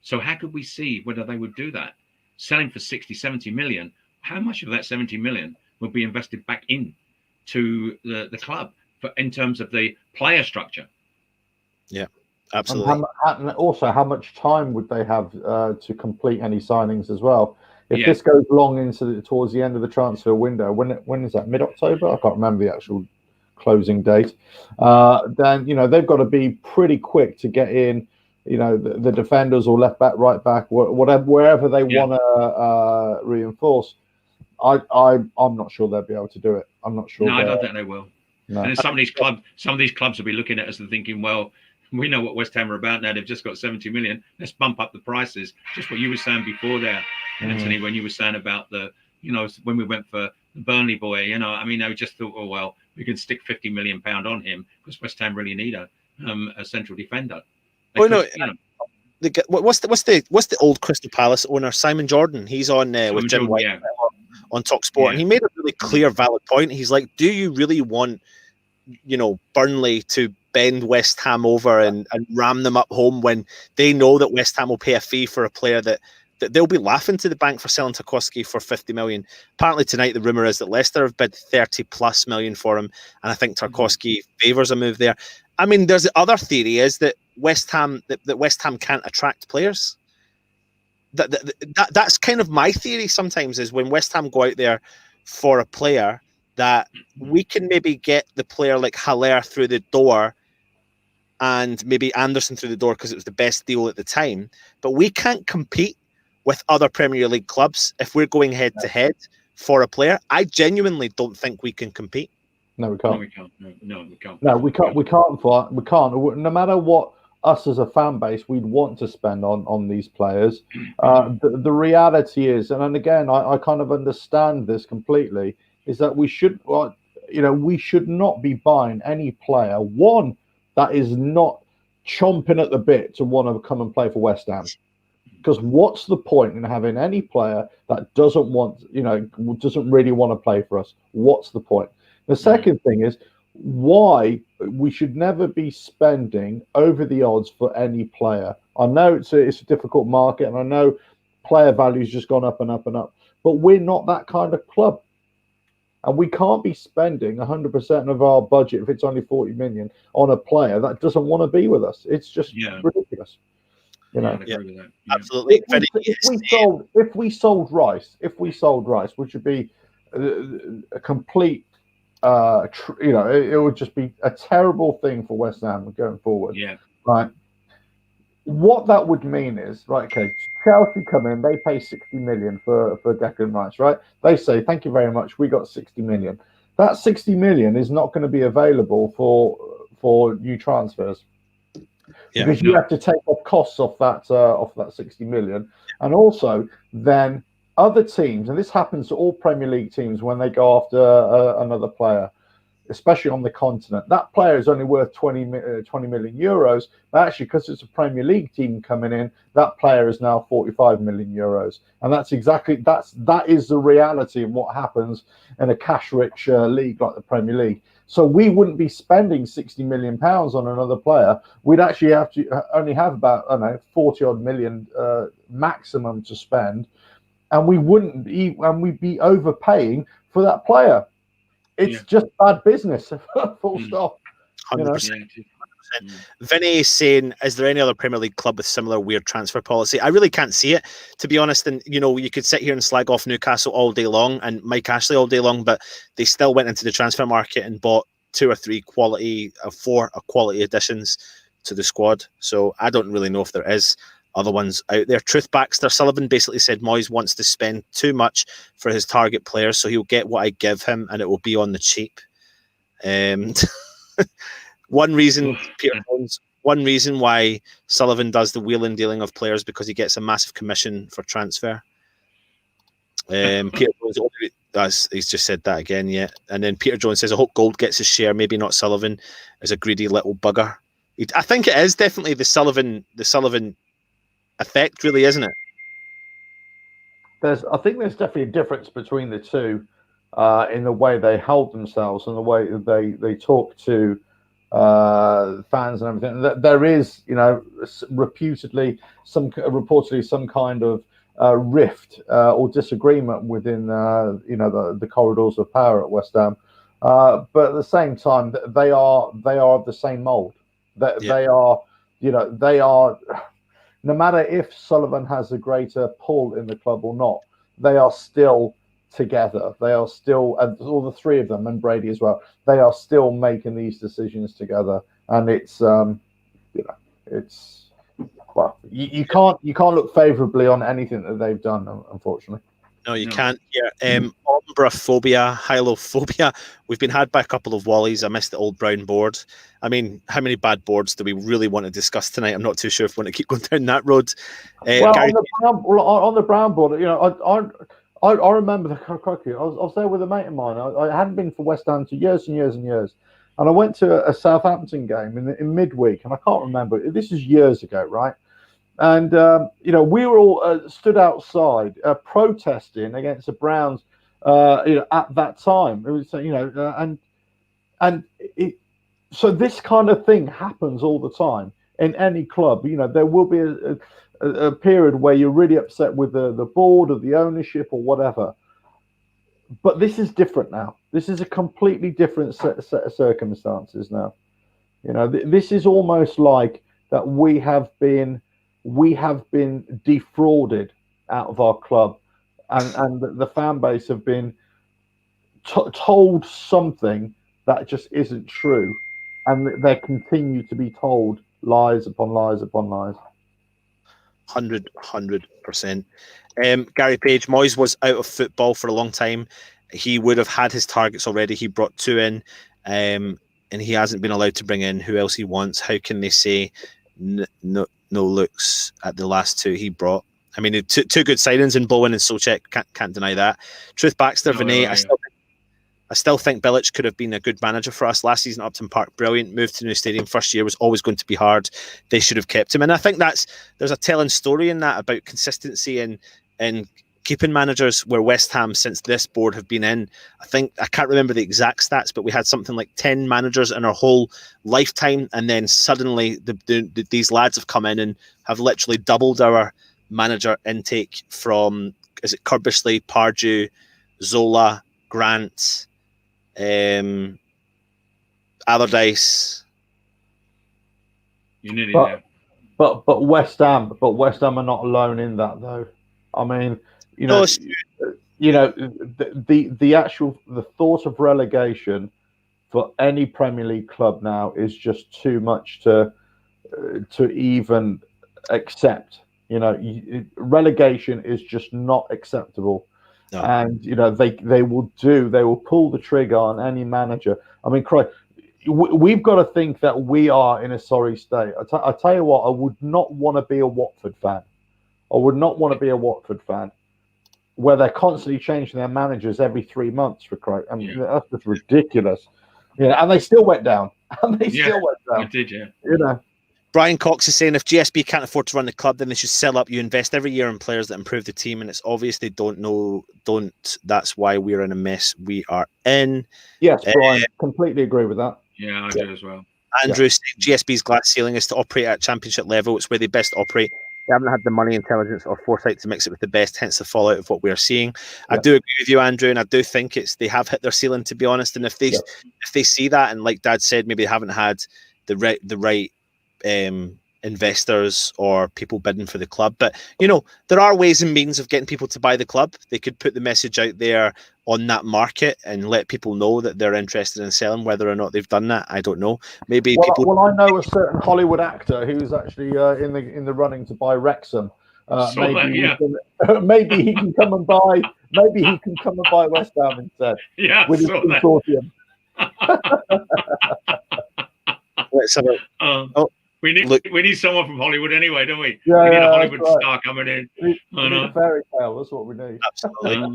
C: So how could we see whether they would do that? Selling for 60, 70 million, how much of that 70 million will be invested back in to the club in terms of the player structure?
A: Yeah, absolutely.
B: And also, how much time would they have to complete any signings as well? If this goes long into towards the end of the transfer window, when is that? Mid-October? I can't remember the actual closing date. Then they've got to be pretty quick to get in. The defenders or left back, right back, wherever they want to reinforce. I'm not sure they'll be able to do it. I'm not sure.
C: No, I don't think they will. No. And then some of these clubs will be looking at us and thinking, well, we know what West Ham are about now. They've just got 70 million. Let's bump up the prices. Just what you were saying before there, Anthony, when you were saying about when we went for the Burnley boy, they just thought, oh, well, we can stick 50 million pound on him because West Ham really need a central defender.
A: What's the old Crystal Palace owner, Simon Jordan? He's on with Jim White on Talksport, and he made a really clear, valid point. He's like, do you really want, Burnley to bend West Ham over and ram them up home when they know that West Ham will pay a fee for a player that they'll be laughing to the bank for selling Tarkowski for 50 million. Apparently tonight the rumour is that Leicester have bid 30 plus million for him, and I think Tarkowski favours a move there. I mean, there's the other theory is that West Ham can't attract players. That's kind of my theory sometimes, is when West Ham go out there for a player, that we can maybe get the player like Haller through the door and maybe Anderson through the door because it was the best deal at the time, but we can't compete with other Premier League clubs if we're going head to head for a player. I genuinely don't think we can compete.
B: No, we can't.
C: No, we can't. No, we can't.
B: No, we can't. We can't. We can't. No matter what us as a fan base we'd want to spend on these players. The reality is, and again, I kind of understand this completely, is that we should not be buying any player, one, that is not chomping at the bit to want to come and play for West Ham. Because what's the point in having any player that doesn't really want to play for us? What's the point? The second thing is why we should never be spending over the odds for any player. I know it's a difficult market, and I know player value's just gone up and up and up, but we're not that kind of club. And we can't be spending 100% of our budget, if it's only 40 million, on a player that doesn't want to be with us. It's just ridiculous. You know,
C: I agree with that.
A: Absolutely.
B: If we sold Rice, which would be a complete, it would just be a terrible thing for West Ham going forward.
C: Yeah.
B: Right. What that would mean is, right, okay, Chelsea come in, they pay 60 million for Declan Rice, right? They say, thank you very much, we got 60 million. That 60 million is not going to be available for new transfers. Because you have to take off costs off that 60 million. And also then other teams, and this happens to all Premier League teams when they go after another player, especially on the continent. That player is only worth 20 million euros, but actually, because it's a Premier League team coming in, that player is now 45 million euros. And that is the reality of what happens in a cash-rich league like the Premier League. So we wouldn't be spending 60 million pounds on another player. We'd actually have to only have about 40 odd million maximum to spend, and we'd be overpaying for that player. It's just bad business. Full stop.
A: 100%. Vinny is saying, is there any other Premier League club with similar weird transfer policy? I really can't see it, to be honest. And, you could sit here and slag off Newcastle all day long and Mike Ashley all day long, but they still went into the transfer market and bought 2 or 3 4 quality additions to the squad. So I don't really know if there is other ones out there. Truth Baxter Sullivan basically said Moyes wants to spend too much for his target players, so he'll get what I give him and it will be on the cheap. One reason why Sullivan does the wheeling dealing of players because he gets a massive commission for transfer. Peter Jones, he's just said that again, yeah. And then Peter Jones says, I hope Gold gets his share, maybe not Sullivan, as a greedy little bugger. I think it is definitely the Sullivan effect, really, isn't it?
B: I think there's definitely a difference between the two in the way they hold themselves and the way they talk to fans and everything. There is, reportedly some kind of rift or disagreement within, the corridors of power at West Ham. But at the same time, they are of the same mold. They are. No matter if Sullivan has a greater pull in the club or not, they are still together. They are still, and all the three of them, and Brady as well, they are still making these decisions together. And it's, you can't look favourably on anything that they've done, unfortunately.
A: No, you can't. Yeah, ombraphobia, hylophobia. We've been had by a couple of Wallies. I missed the old brown board. I mean, how many bad boards do we really want to discuss tonight? I'm not too sure if we want to keep going down that road.
B: On the brown board, I remember the croquet. I was there with a mate of mine. I hadn't been for West Ham for years and years and years, and I went to a Southampton game in midweek, and I can't remember. This is years ago, right? And we were all stood outside protesting against the Browns. At that time, it was so this kind of thing happens all the time in any club. There will be a period where you're really upset with the board or the ownership or whatever. But this is different now. This is a completely different set of circumstances now. This is almost like that we have been defrauded out of our club, and the fan base have been told something that just isn't true, and they continue to be told lies upon lies upon lies.
A: 100%. Gary Page, Moyes was out of football for a long time. He would have had his targets already. He brought 2 in, and he hasn't been allowed to bring in who else he wants. How can they say no looks at the last 2 he brought? I mean, 2 good signings in Bowen and Souček. Can't deny that. Truth Baxter, Vinay, I still think Bilic could have been a good manager for us last season at Upton Park. Brilliant. Moved to the new stadium. First year was always going to be hard. They should have kept him. And I think there's a telling story in that about consistency and keeping managers, where West Ham, since this board have been in, I can't remember the exact stats, but we had something like 10 managers in our whole lifetime. And then suddenly these lads have come in and have literally doubled our manager intake from, is it Curbishley, Pardew, Zola, Grant, Allardyce.
C: You nearly there.
B: But West Ham are not alone in that, though. I mean,
A: No,
B: the thought of relegation for any Premier League club now is just too much to even accept. Relegation is just not acceptable. No. And they will pull the trigger on any manager. I mean, we've got to think that we are in a sorry state. I tell you what, I would not want to be a Watford fan. Where they're constantly changing their managers every 3 months for Christ. I mean, that's just ridiculous. And they still went down.
C: They did, yeah.
A: Brian Cox is saying if GSB can't afford to run the club, then they should sell up. You invest every year in players that improve the team, and it's obvious they don't. That's why we're in a mess we are in.
B: Yes, Brian, completely agree with that.
C: Yeah, I do as well.
A: Andrew, GSB's glass ceiling is to operate at championship level. It's where they best operate. They haven't had the money, intelligence, or foresight to mix it with the best, hence the fallout of what we are seeing. I do agree with you, Andrew, and I do think they have hit their ceiling, to be honest. And if they see that, and like Dad said, maybe they haven't had the right investors or people bidding for the club, but there are ways and means of getting people to buy the club. They could put the message out there on that market and let people know that they're interested in selling. Whether or not they've done that, I don't know. Maybe
B: Well, I know a certain Hollywood actor who's actually in the running to buy Wrexham. Maybe he can come and buy. Maybe he can come and buy West Ham instead.
C: Yeah,
B: with his consortium.
A: Let's have a.
C: We need someone from Hollywood anyway, don't we?
B: Yeah,
C: we need a Hollywood star coming in.
B: We need a fairy tale. That's what we need.
A: Absolutely.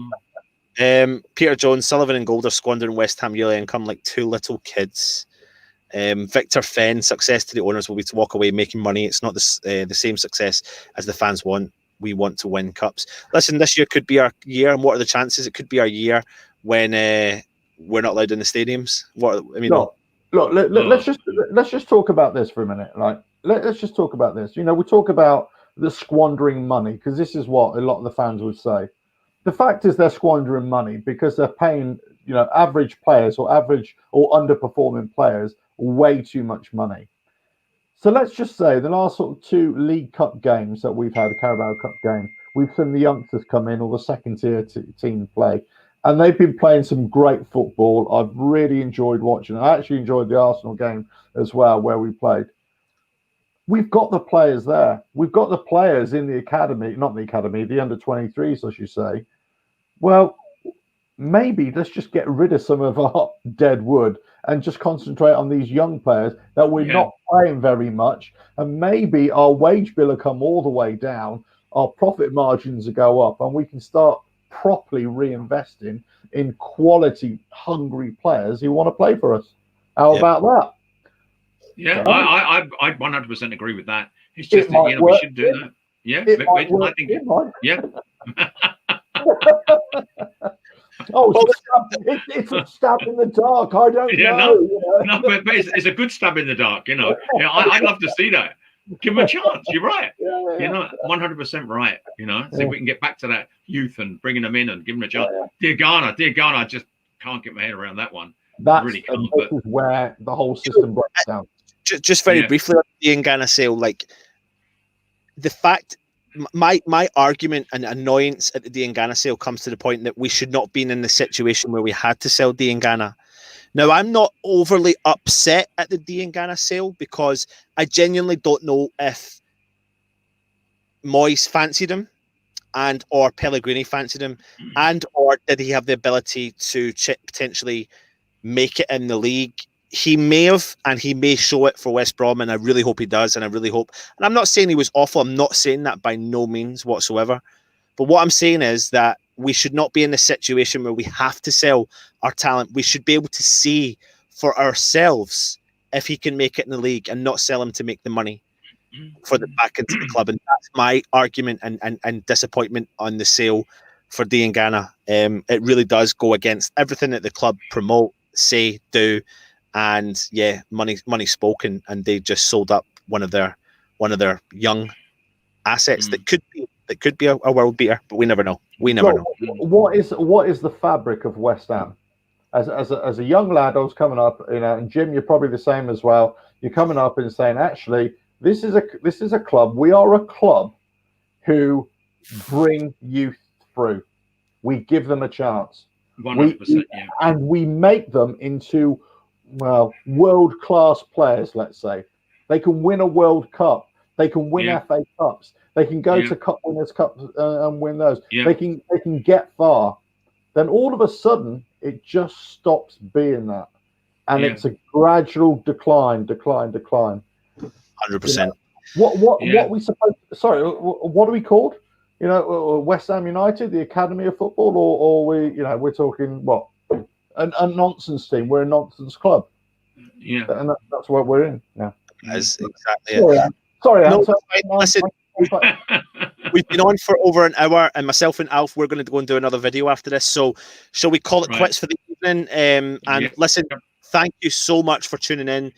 A: Peter Jones, Sullivan and Gold are squandering West Ham yearly income like two little kids. Victor Fenn, success to the owners will be to walk away making money. It's not the same success as the fans want. We want to win cups. Listen, this year could be our year, and what are the chances? It could be our year when we're not allowed in the stadiums.
B: Look, let's just talk about this for a minute. Like, let's just talk about this. We talk about the squandering money because this is what a lot of the fans would say. The fact is, they're squandering money because they're paying, average players or average or underperforming players way too much money. So let's just say the last sort of 2 League Cup games that we've had, a Carabao Cup game, we've seen the youngsters come in or the second tier team play. And they've been playing some great football. I've really enjoyed watching. I actually enjoyed the Arsenal game as well, where we played. We've got the players there. We've got the players in the academy, not the academy, the under-23s, I should say. Well, maybe let's just get rid of some of our dead wood and just concentrate on these young players that we're not playing very much. And maybe our wage bill will come all the way down, our profit margins will go up, and we can start properly reinvesting in quality, hungry players who want to play for us. How about that?
C: Yeah, I 100% agree with that. It's just that we should do that. Yeah, I think it might. Yeah.
B: It's a stab in the dark. I don't know.
C: No, but it's a good stab in the dark. I'd love to see that. Give them a chance. You're right. 100% right. See if we can get back to that youth and bringing them in and giving them a chance. Dear Ghana, I just can't get my head around that one.
B: That's really can't. This is where the whole system breaks down.
A: Just very briefly on the Ghana sale, like the fact, my argument and annoyance at the Diangana sale comes to the point that we should not be in the situation where we had to sell Diangana. Now, I'm not overly upset at the Diangana sale because I genuinely don't know if Moyes fancied him and or Pellegrini fancied him and or did he have the ability to potentially make it in the league. He may have, and he may show it for West Brom, and I really hope he does, and I really hope. And I'm not saying he was awful. I'm not saying that by no means whatsoever. But what I'm saying is that we should not be in a situation where we have to sell our talent. We should be able to see for ourselves if he can make it in the league and not sell him to make the money for the back into the club. And that's my argument and disappointment on the sale for Diangana. It really does go against everything that the club promote, say, do. And yeah, money spoken, and they just sold up one of their young assets that could be a world beater, but we never know. We never know.
B: What is the fabric of West Ham? As a young lad, I was coming up, and Jim, you're probably the same as well. You're coming up and saying, actually, This is a club. We are a club who bring youth through. We give them a chance.
C: 100%, yeah.
B: And we make them into, well, world-class players, let's say. They can win a World Cup. They can win FA Cups. They can go to Cup Winners' Cups and win those.
C: Yeah.
B: They can get far. Then all of a sudden, it just stops being that. And it's a gradual decline.
A: 100%.
B: What we supposed? Sorry, what are we called? You know, West Ham United, the Academy of Football, or we're talking what? A nonsense team. We're a nonsense club.
C: Yeah,
B: and that's what we're in now.
A: That's exactly it.
B: Sorry,
A: no, listen. We've been on for over an hour, and myself and Alf, we're going to go and do another video after this. So, shall we call it quits for the evening? Listen, thank you so much for tuning in.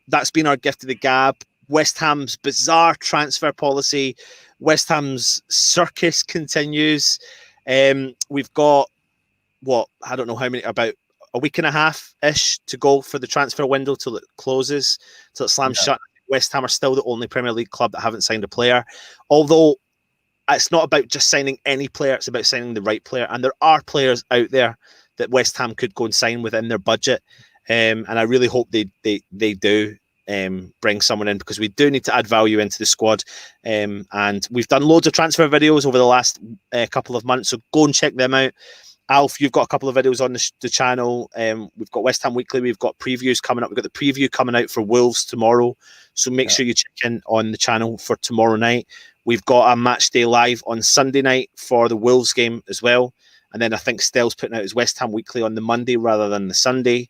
A: That's been our gift to the gab. West Ham's bizarre transfer policy. West Ham's circus continues. We've got I don't know how many, about a week and a half-ish to go for the transfer window till it closes, till it slams shut. West Ham are still the only Premier League club that haven't signed a player. Although it's not about just signing any player, it's about signing the right player. And there are players out there that West Ham could go and sign within their budget. And I really hope they do bring someone in, because we do need to add value into the squad. And we've done loads of transfer videos over the last couple of months, so go and check them out. Alf, you've got a couple of videos on the channel. We've got West Ham Weekly. We've got previews coming up. We've got the preview coming out for Wolves tomorrow. So make sure you check in on the channel for tomorrow night. We've got a match day live on Sunday night for the Wolves game as well. And then I think Stell's putting out his West Ham Weekly on the Monday rather than the Sunday.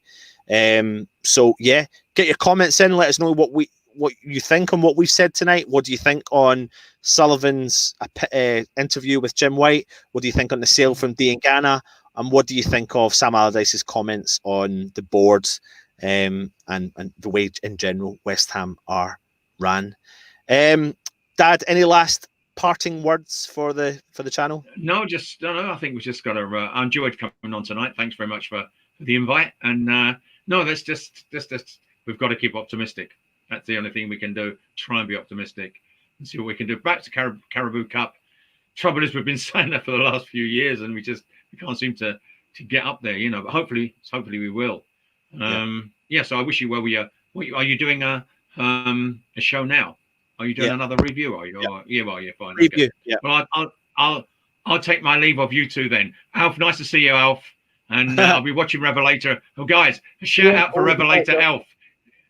A: So yeah, get your comments in. Let us know what you think on what we've said tonight. What do you think on Sullivan's interview with Jim White? What do you think on the sale from Diangana? And what do you think of Sam Allardyce's comments on the board and the way in general West Ham are ran? Dad, any last parting words for the channel?
C: No, I think we've just got to. I enjoyed coming on tonight. Thanks very much for the invite. And no, that's just we've got to keep optimistic. That's the only thing we can do. Try and be optimistic and see what we can do. Back to Caribou Cup. Trouble is, we've been saying that for the last few years, and we can't seem to get up there, But hopefully we will. So I wish you well. Are you doing a show now? Are you doing another review? Are you? Yeah, fine.
A: Review.
C: Okay.
A: Yeah.
C: Well, I'll take my leave of you two then. Alf, nice to see you, Alf. And I'll be watching Revelator. Oh, guys, a shout out for Revelator Alf.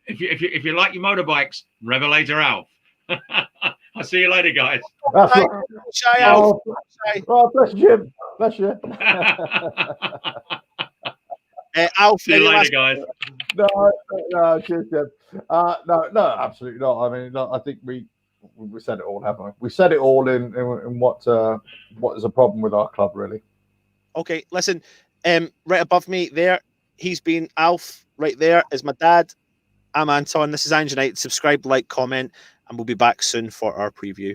C: If you like your motorbikes, Revelator Alf. I'll see you later, guys.
B: That's
A: right. Shy Alf.
B: Oh, bless you. Bless you.
A: Alf,
C: see you later, guys.
B: No, cheers, Jim. No, absolutely not. I mean, I think we said it all, haven't we? We said it all in what is a problem with our club, really.
A: Okay, listen. Right above me there, he's been Alf. Right there is my dad. I'm Anton. This is Ange United. Subscribe, like, comment, and we'll be back soon for our preview.